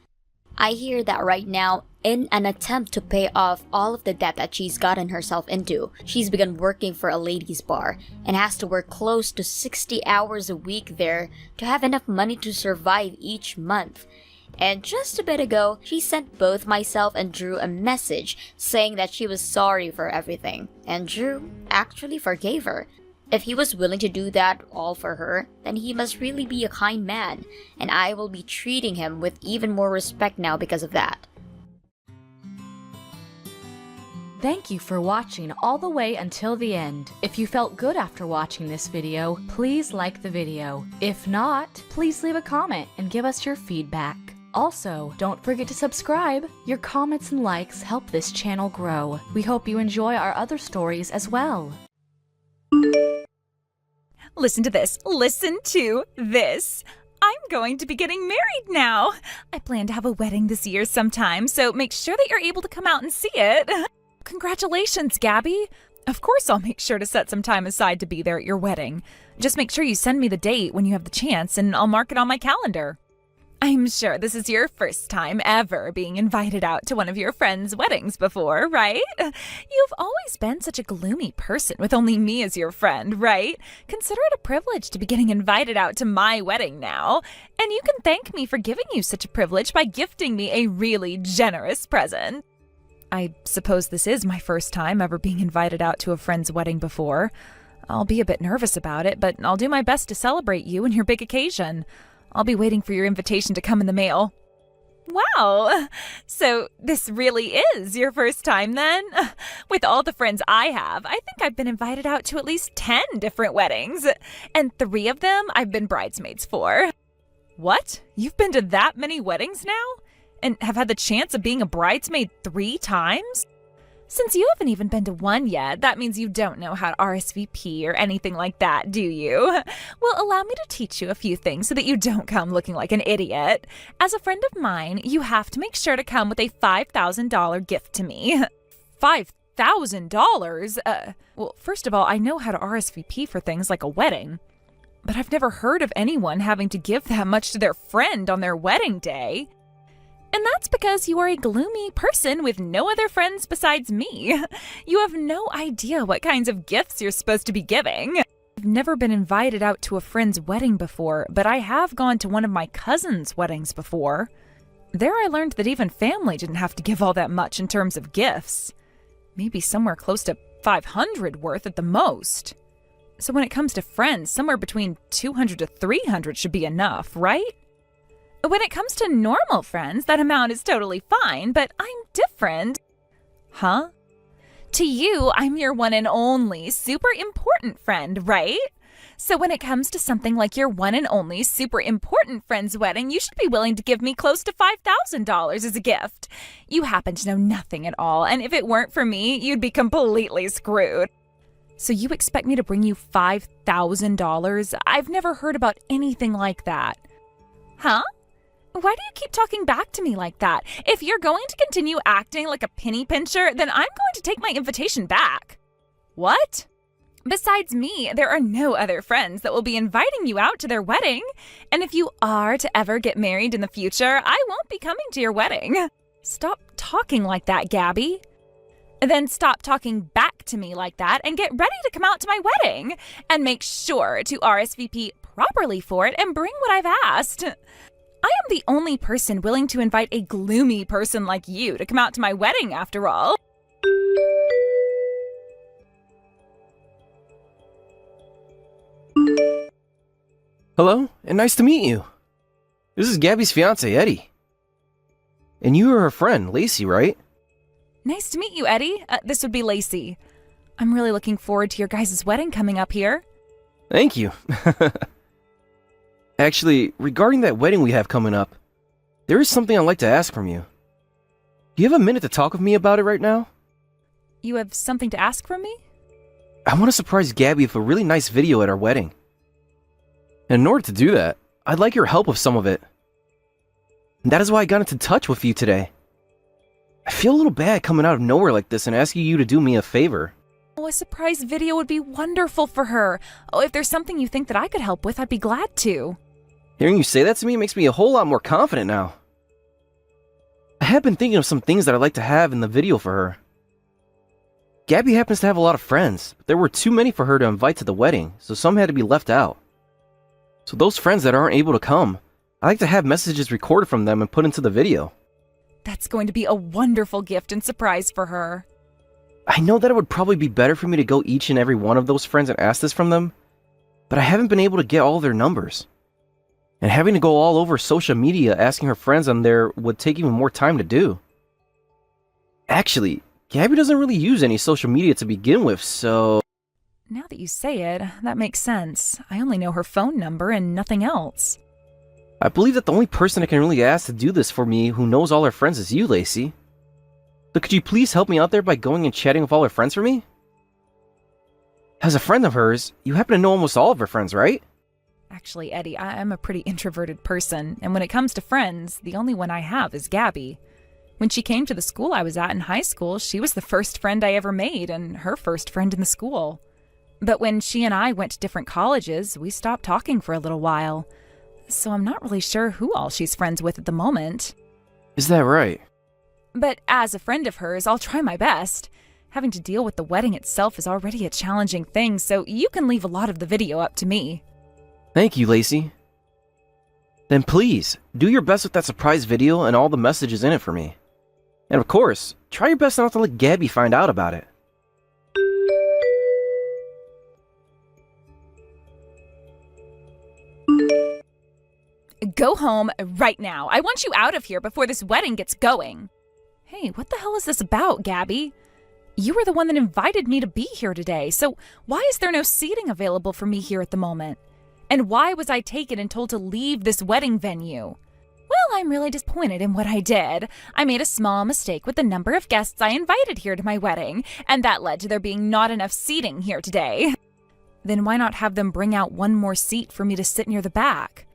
I hear that right now, In an attempt to pay off all of the debt that she's gotten herself into, she's begun working for a ladies' bar and has to work close to 60 hours a week there to have enough money to survive each month. And just a bit ago, she sent both myself and Drew a message saying that she was sorry for everything, and Drew actually forgave her. If he was willing to do that all for her, then he must really be a kind man, and I will be treating him with even more respect now because of that. Thank you for watching all the way until the end. If you felt good after watching this video, please like the video. If not, please leave a comment and give us your feedback. Also, don't forget to subscribe. Your comments and likes help this channel grow. We hope you enjoy our other stories as well. Listen to this. Listen to this. I'm going to be getting married now. I plan to have a wedding this year sometime, so make sure that you're able to come out and see it. Congratulations, Gabby. Of course I'll make sure to set some time aside to be there at your wedding. Just make sure you send me the date when you have the chance, and I'll mark it on my calendar. I'm sure this is your first time ever being invited out to one of your friends' weddings before, right? You've always been such a gloomy person with only me as your friend, right? Consider it a privilege to be getting invited out to my wedding now. And you can thank me for giving you such a privilege by gifting me a really generous present. I suppose this is my first time ever being invited out to a friend's wedding before. I'll be a bit nervous about it, but I'll do my best to celebrate you and your big occasion. I'll be waiting for your invitation to come in the mail. Wow! So this really is your first time then? With all the friends I have, I think I've been invited out to at least 10 different weddings. And 3 of them I've been bridesmaids for. What? You've been to that many weddings now? And have had the chance of being a bridesmaid 3 times? Since you haven't even been to one yet, that means you don't know how to RSVP or anything like that, do you? Well, allow me to teach you a few things so that you don't come looking like an idiot. As a friend of mine, you have to make sure to come with a $5,000 gift to me. $5,000? Well, first of all, I know how to RSVP for things like a wedding. But I've never heard of anyone having to give that much to their friend on their wedding day. And that's because you are a gloomy person with no other friends besides me. You have no idea what kinds of gifts you're supposed to be giving. I've never been invited out to a friend's wedding before, but I have gone to one of my cousin's weddings before. There I learned that even family didn't have to give all that much in terms of gifts. Maybe somewhere close to $500 worth at the most. So when it comes to friends, somewhere between $200 to $300 should be enough, right? When it comes to normal friends, that amount is totally fine, but I'm different. Huh? To you, I'm your one and only super important friend, right? So when it comes to something like your one and only super important friend's wedding, you should be willing to give me close to $5,000 as a gift. You happen to know nothing at all, and if it weren't for me, you'd be completely screwed. So you expect me to bring you $5,000? I've never heard about anything like that. Huh? Why do you keep talking back to me like that? If you're going to continue acting like a penny pincher, then I'm going to take my invitation back. What? Besides me, there are no other friends that will be inviting you out to their wedding. And if you are to ever get married in the future, I won't be coming to your wedding. Stop talking like that, Gabby. Then stop talking back to me like that and get ready to come out to my wedding. And make sure to RSVP properly for it and bring what I've asked. I am the only person willing to invite a gloomy person like you to come out to my wedding, after all. Hello, and nice to meet you. This is Gabby's fiance, Eddie. And you are her friend, Lacey, right? Nice to meet you, Eddie. This would be Lacey. I'm really looking forward to your guys' wedding coming up here. Thank you. Actually, regarding that wedding we have coming up, there is something I'd like to ask from you. Do you have a minute to talk with me about it right now? You have something to ask from me? I want to surprise Gabby with a really nice video at our wedding. And in order to do that, I'd like your help with some of it. And that is why I got into touch with you today. I feel a little bad coming out of nowhere like this and asking you to do me a favor. Oh, a surprise video would be wonderful for her. Oh, if there's something you think that I could help with, I'd be glad to. Hearing you say that to me makes me a whole lot more confident now. I have been thinking of some things that I'd like to have in the video for her. Gabby happens to have a lot of friends, but there were too many for her to invite to the wedding, so some had to be left out. So those friends that aren't able to come, I like to have messages recorded from them and put into the video. That's going to be a wonderful gift and surprise for her. I know that it would probably be better for me to go each and every one of those friends and ask this from them, but I haven't been able to get all their numbers. And having to go all over social media asking her friends on there would take even more time to do. Actually, Gabby doesn't really use any social media to begin with, so... Now that you say it, that makes sense. I only know her phone number and nothing else. I believe that the only person I can really ask to do this for me who knows all her friends is you, Lacey. So could you please help me out there by going and chatting with all her friends for me? As a friend of hers, you happen to know almost all of her friends, right? Actually, Eddie, I'm a pretty introverted person, and when it comes to friends, the only one I have is Gabby. When she came to the school I was at in high school, she was the first friend I ever made and her first friend in the school. But when she and I went to different colleges, we stopped talking for a little while. So I'm not really sure who all she's friends with at the moment. Is that right? But as a friend of hers, I'll try my best. Having to deal with the wedding itself is already a challenging thing, so you can leave a lot of the video up to me. Thank you, Lacey. Then please, do your best with that surprise video and all the messages in it for me. And of course, try your best not to let Gabby find out about it. Go home right now. I want you out of here before this wedding gets going. Hey, what the hell is this about, Gabby? You were the one that invited me to be here today, so why is there no seating available for me here at the moment? And why was I taken and told to leave this wedding venue? Well, I'm really disappointed in what I did. I made a small mistake with the number of guests I invited here to my wedding, and that led to there being not enough seating here today. Then why not have them bring out one more seat for me to sit near the back?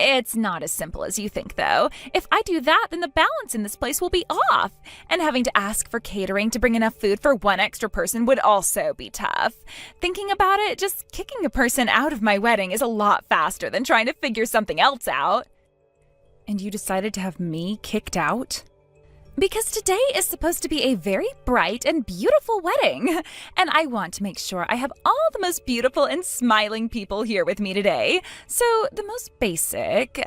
It's not as simple as you think, though. If I do that, then the balance in this place will be off. And having to ask for catering to bring enough food for one extra person would also be tough. Thinking about it, just kicking a person out of my wedding is a lot faster than trying to figure something else out. And you decided to have me kicked out? Because today is supposed to be a very bright and beautiful wedding, and I want to make sure I have all the most beautiful and smiling people here with me today. So the most basic,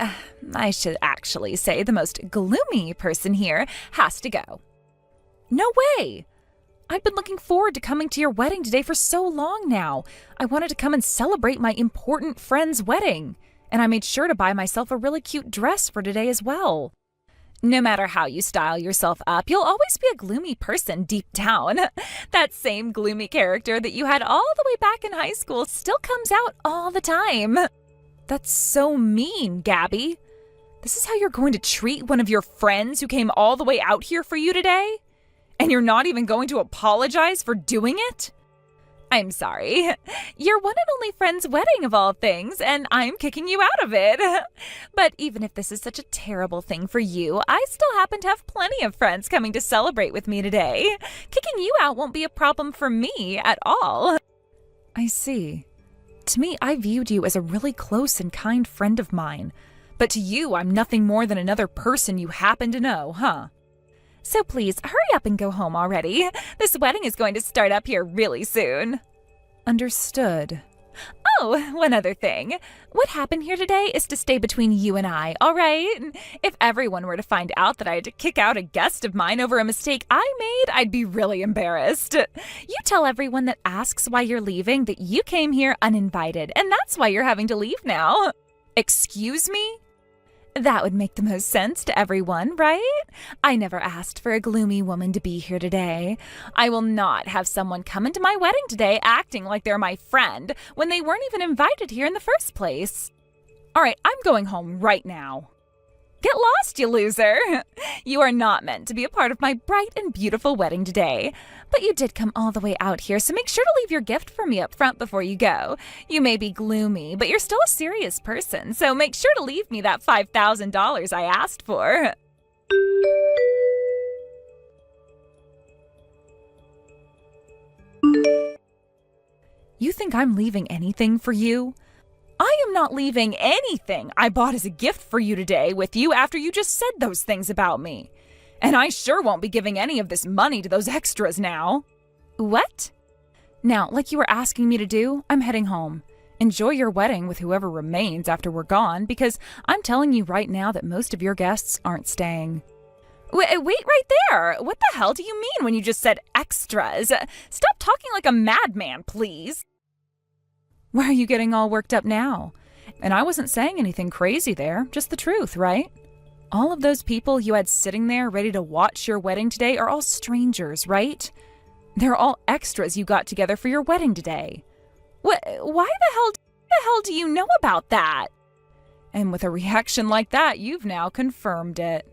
I should actually say the most gloomy person here has to go. No way! I've been looking forward to coming to your wedding today for so long now. I wanted to come and celebrate my important friend's wedding, and I made sure to buy myself a really cute dress for today as well. No matter how you style yourself up, you'll always be a gloomy person deep down. That same gloomy character that you had all the way back in high school still comes out all the time. That's so mean, Gabby. This is how you're going to treat one of your friends who came all the way out here for you today? And you're not even going to apologize for doing it? I'm sorry. Your one and only friend's wedding of all things, and I'm kicking you out of it. But even if this is such a terrible thing for you, I still happen to have plenty of friends coming to celebrate with me today. Kicking you out won't be a problem for me at all. I see. To me, I viewed you as a really close and kind friend of mine. But to you, I'm nothing more than another person you happen to know, huh? So please, hurry up and go home already. This wedding is going to start up here really soon. Understood. Oh, one other thing. What happened here today is to stay between you and I, all right? If everyone were to find out that I had to kick out a guest of mine over a mistake I made, I'd be really embarrassed. You tell everyone that asks why you're leaving that you came here uninvited, and that's why you're having to leave now. Excuse me? That would make the most sense to everyone, right? I never asked for a gloomy woman to be here today. I will not have someone come into my wedding today acting like they're my friend when they weren't even invited here in the first place. All right, I'm going home right now. Get lost, you loser! You are not meant to be a part of my bright and beautiful wedding today. But you did come all the way out here, so make sure to leave your gift for me up front before you go. You may be gloomy, but you're still a serious person, so make sure to leave me that $5,000 I asked for. You think I'm leaving anything for you? I am not leaving anything I bought as a gift for you today with you after you just said those things about me. And I sure won't be giving any of this money to those extras now. What? Now, like you were asking me to do, I'm heading home. Enjoy your wedding with whoever remains after we're gone, because I'm telling you right now that most of your guests aren't staying. Wait right there! What the hell do you mean when you just said extras? Stop talking like a madman, please. Why are you getting all worked up now? And I wasn't saying anything crazy there, just the truth, right? All of those people you had sitting there ready to watch your wedding today are all strangers, right? They're all extras you got together for your wedding today. Why the hell do you know about that? And with a reaction like that, you've now confirmed it.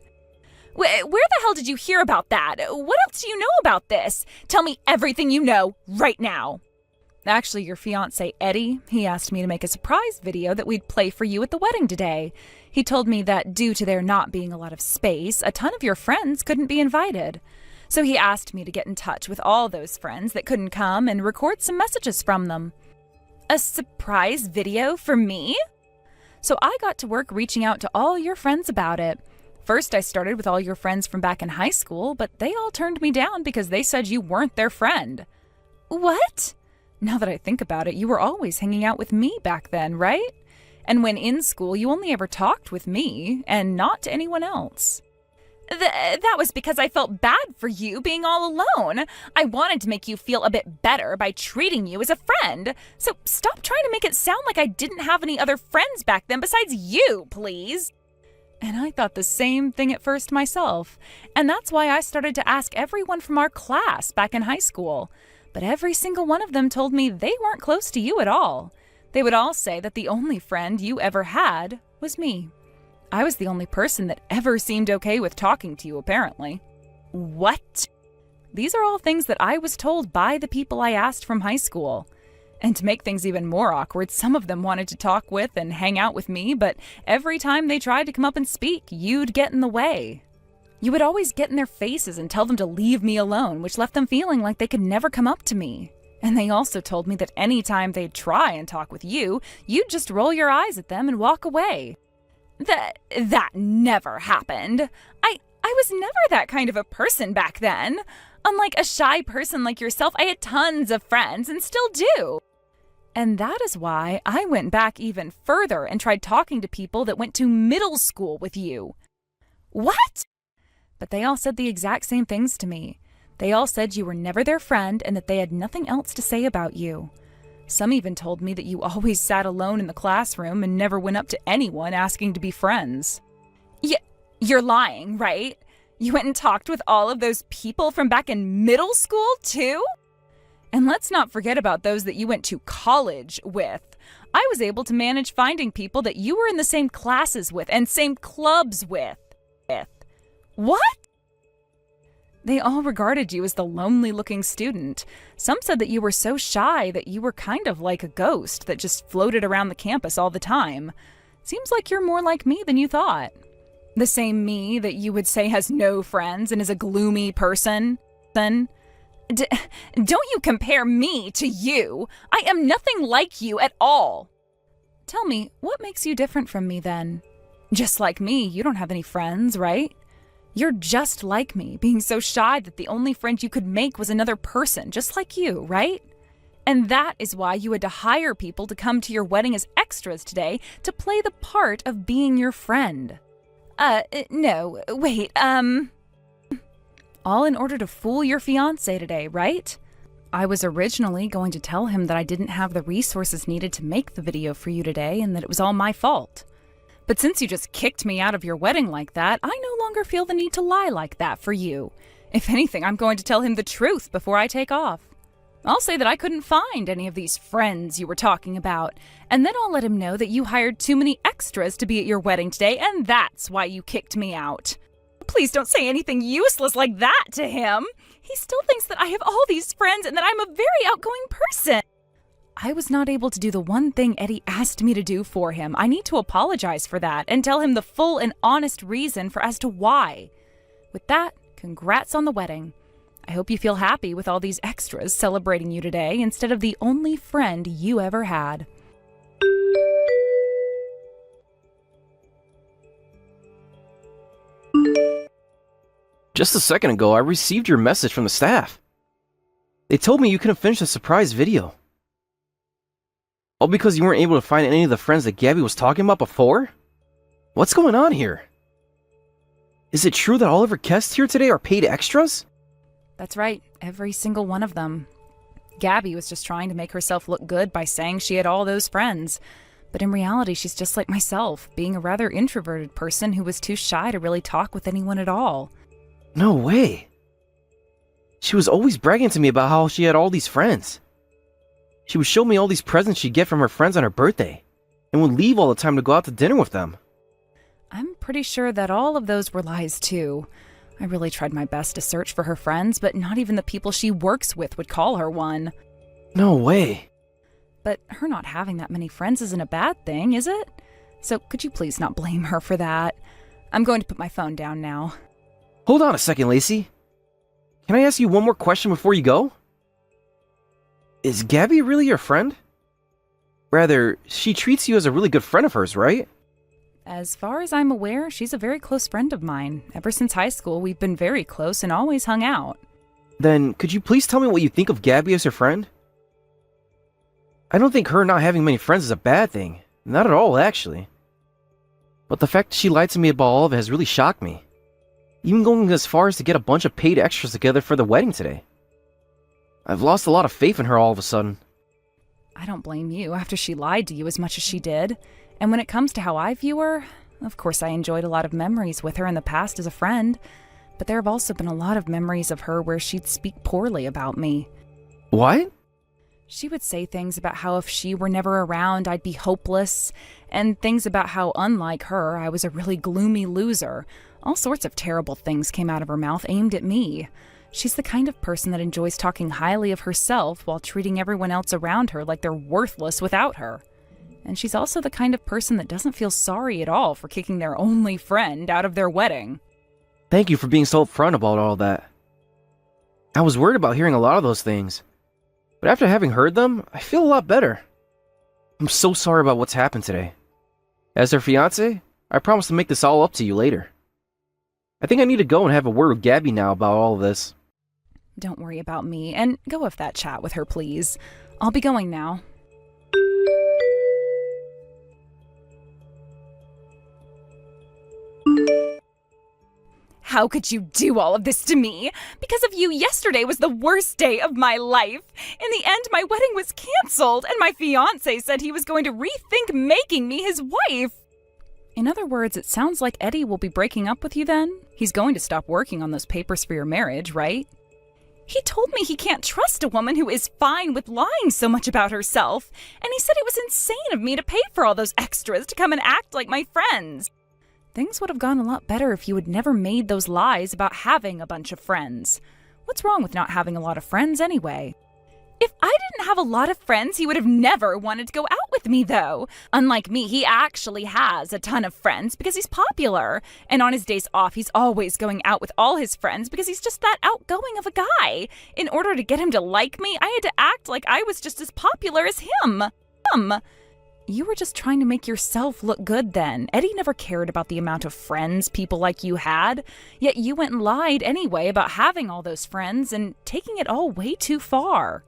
Where the hell did you hear about that? What else do you know about this? Tell me everything you know right now. Actually, your fiance, Eddie, he asked me to make a surprise video that we'd play for you at the wedding today. He told me that due to there not being a lot of space, a ton of your friends couldn't be invited. So he asked me to get in touch with all those friends that couldn't come and record some messages from them. A surprise video for me? So I got to work reaching out to all your friends about it. First, I started with all your friends from back in high school, but they all turned me down because they said you weren't their friend. What? Now that I think about it, you were always hanging out with me back then, right? And when in school, you only ever talked with me and not to anyone else. That was because I felt bad for you being all alone. I wanted to make you feel a bit better by treating you as a friend. So stop trying to make it sound like I didn't have any other friends back then besides you, please. And I thought the same thing at first myself. And that's why I started to ask everyone from our class back in high school. But every single one of them told me they weren't close to you at all. They would all say that the only friend you ever had was me. I was the only person that ever seemed okay with talking to you, apparently. What? These are all things that I was told by the people I asked from high school. And to make things even more awkward, some of them wanted to talk with and hang out with me, but every time they tried to come up and speak, you'd get in the way. You would always get in their faces and tell them to leave me alone, which left them feeling like they could never come up to me. And they also told me that any time they'd try and talk with you, you'd just roll your eyes at them and walk away. That never happened. I was never that kind of a person back then. Unlike a shy person like yourself, I had tons of friends and still do. And that is why I went back even further and tried talking to people that went to middle school with you. What? But they all said the exact same things to me. They all said you were never their friend and that they had nothing else to say about you. Some even told me that you always sat alone in the classroom and never went up to anyone asking to be friends. You're lying, right? You went and talked with all of those people from back in middle school, too? And let's not forget about those that you went to college with. I was able to manage finding people that you were in the same classes with and same clubs with. What? They all regarded you as the lonely-looking student. Some said that you were so shy that you were kind of like a ghost that just floated around the campus all the time. Seems like you're more like me than you thought. The same me that you would say has no friends and is a gloomy person. Don't you compare me to you. I am nothing like you at all. Tell me, what makes you different from me then? Just like me, you don't have any friends, right? You're just like me, being so shy that the only friend you could make was another person, just like you, right? And that is why you had to hire people to come to your wedding as extras today to play the part of being your friend. No, wait, all in order to fool your fiancé today, right? I was originally going to tell him that I didn't have the resources needed to make the video for you today and that it was all my fault. But since you just kicked me out of your wedding like that, I no longer feel the need to lie like that for you. If anything, I'm going to tell him the truth before I take off. I'll say that I couldn't find any of these friends you were talking about, and then I'll let him know that you hired too many extras to be at your wedding today, and that's why you kicked me out. Please don't say anything useless like that to him. He still thinks that I have all these friends and that I'm a very outgoing person. I was not able to do the one thing Eddie asked me to do for him. I need to apologize for that and tell him the full and honest reason for as to why. With that, congrats on the wedding. I hope you feel happy with all these extras celebrating you today instead of the only friend you ever had. Just a second ago, I received your message from the staff. They told me you couldn't finish the surprise video. All because you weren't able to find any of the friends that Gabby was talking about before? What's going on here? Is it true that all of her guests here today are paid extras? That's right, every single one of them. Gabby was just trying to make herself look good by saying she had all those friends. But in reality, she's just like myself, being a rather introverted person who was too shy to really talk with anyone at all. No way. She was always bragging to me about how she had all these friends. She would show me all these presents she'd get from her friends on her birthday, and would leave all the time to go out to dinner with them. I'm pretty sure that all of those were lies too. I really tried my best to search for her friends, but not even the people she works with would call her one. No way. But her not having that many friends isn't a bad thing, is it? So could you please not blame her for that? I'm going to put my phone down now. Hold on a second, Lacey. Can I ask you one more question before you go? Is Gabby really your friend? Rather, she treats you as a really good friend of hers, right? As far as I'm aware, she's a very close friend of mine. Ever since high school, we've been very close and always hung out. Then, could you please tell me what you think of Gabby as her friend? I don't think her not having many friends is a bad thing. Not at all, actually. But the fact that she lied to me about all of it has really shocked me. Even going as far as to get a bunch of paid extras together for the wedding today. I've lost a lot of faith in her all of a sudden. I don't blame you after she lied to you as much as she did. And when it comes to how I view her, of course I enjoyed a lot of memories with her in the past as a friend. But there have also been a lot of memories of her where she'd speak poorly about me. What? She would say things about how if she were never around, I'd be hopeless, and things about how, unlike her, I was a really gloomy loser. All sorts of terrible things came out of her mouth aimed at me. She's the kind of person that enjoys talking highly of herself while treating everyone else around her like they're worthless without her. And she's also the kind of person that doesn't feel sorry at all for kicking their only friend out of their wedding. Thank you for being so upfront about all that. I was worried about hearing a lot of those things. But after having heard them, I feel a lot better. I'm so sorry about what's happened today. As her fiance, I promise to make this all up to you later. I think I need to go and have a word with Gabby now about all of this. Don't worry about me, and go have that chat with her, please. I'll be going now. How could you do all of this to me? Because of you, yesterday was the worst day of my life. In the end, my wedding was canceled, and my fiance said he was going to rethink making me his wife. In other words, it sounds like Eddie will be breaking up with you then? He's going to stop working on those papers for your marriage, right? He told me he can't trust a woman who is fine with lying so much about herself, and he said it was insane of me to pay for all those extras to come and act like my friends. Things would have gone a lot better if you had never made those lies about having a bunch of friends. What's wrong with not having a lot of friends anyway? If I didn't have a lot of friends, he would have never wanted to go out with me, though. Unlike me, he actually has a ton of friends because he's popular. And on his days off, he's always going out with all his friends because he's just that outgoing of a guy. In order to get him to like me, I had to act like I was just as popular as him. You were just trying to make yourself look good then. Eddie never cared about the amount of friends people like you had. Yet you went and lied anyway about having all those friends and taking it all way too far.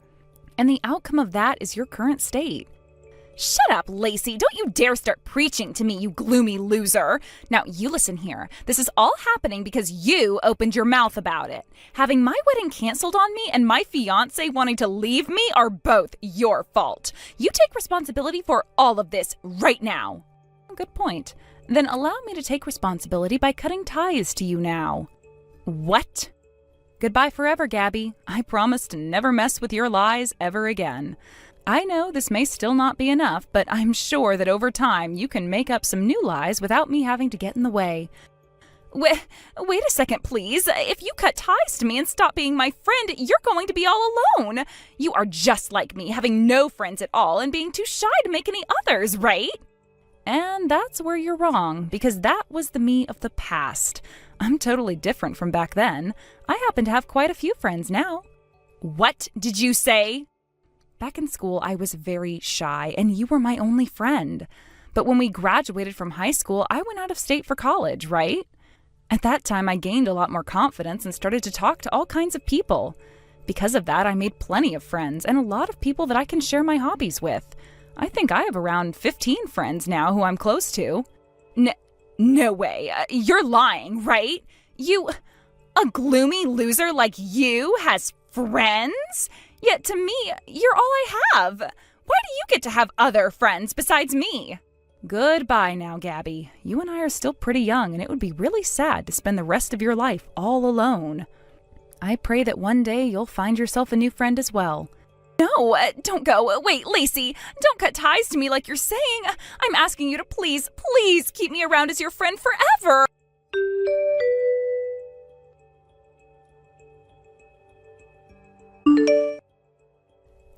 And the outcome of that is your current state. Shut up, Lacey. Don't you dare start preaching to me, you gloomy loser. Now, you listen here. This is all happening because you opened your mouth about it. Having my wedding canceled on me and my fiance wanting to leave me are both your fault. You take responsibility for all of this right now. Good point. Then allow me to take responsibility by cutting ties to you now. What? Goodbye forever, Gabby. I promise to never mess with your lies ever again. I know this may still not be enough, but I'm sure that over time you can make up some new lies without me having to get in the way. Wait a second, please. If you cut ties to me and stop being my friend, you're going to be all alone. You are just like me, having no friends at all and being too shy to make any others, right? And that's where you're wrong, because that was the me of the past. I'm totally different from back then. I happen to have quite a few friends now. What did you say? Back in school, I was very shy, and you were my only friend. But when we graduated from high school, I went out of state for college, right? At that time, I gained a lot more confidence and started to talk to all kinds of people. Because of that, I made plenty of friends and a lot of people that I can share my hobbies with. I think I have around 15 friends now who I'm close to. No way. You're lying, right? A gloomy loser like you has friends? Yet to me, you're all I have. Why do you get to have other friends besides me? Goodbye now, Gabby. You and I are still pretty young, and it would be really sad to spend the rest of your life all alone. I pray that one day you'll find yourself a new friend as well. No, don't go. Wait, Lacey, don't cut ties to me like you're saying. I'm asking you to please keep me around as your friend forever.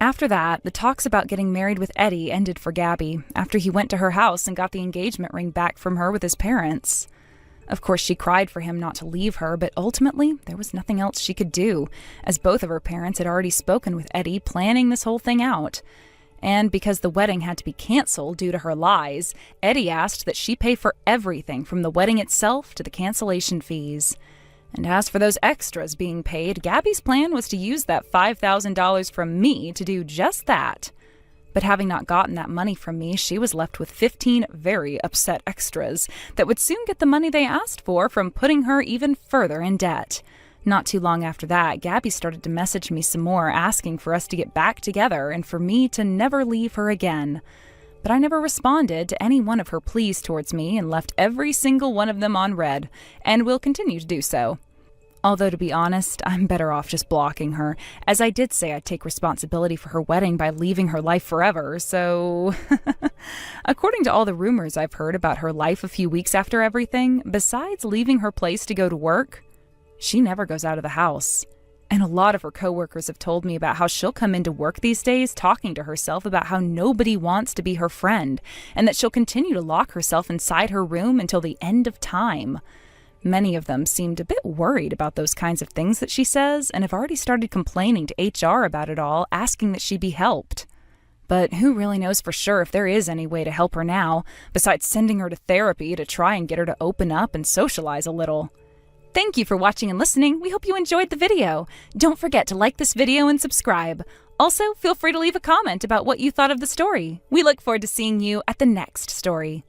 After that, the talks about getting married with Eddie ended for Gabby after he went to her house and got the engagement ring back from her with his parents. Of course, she cried for him not to leave her, but ultimately, there was nothing else she could do, as both of her parents had already spoken with Eddie, planning this whole thing out. And because the wedding had to be canceled due to her lies, Eddie asked that she pay for everything from the wedding itself to the cancellation fees. And as for those extras being paid, Gabby's plan was to use that $5,000 from me to do just that. But having not gotten that money from me, she was left with 15 very upset extras that would soon get the money they asked for from putting her even further in debt. Not too long after that, Gabby started to message me some more, asking for us to get back together and for me to never leave her again. But I never responded to any one of her pleas towards me and left every single one of them on read, and will continue to do so. Although, to be honest, I'm better off just blocking her, as I did say I'd take responsibility for her wedding by leaving her life forever, so... According to all the rumors I've heard about her life a few weeks after everything, besides leaving her place to go to work, she never goes out of the house. And a lot of her coworkers have told me about how she'll come into work these days talking to herself about how nobody wants to be her friend, and that she'll continue to lock herself inside her room until the end of time. Many of them seemed a bit worried about those kinds of things that she says and have already started complaining to HR about it all, asking that she be helped. But who really knows for sure if there is any way to help her now, besides sending her to therapy to try and get her to open up and socialize a little. Thank you for watching and listening. We hope you enjoyed the video. Don't forget to like this video and subscribe. Also, feel free to leave a comment about what you thought of the story. We look forward to seeing you at the next story.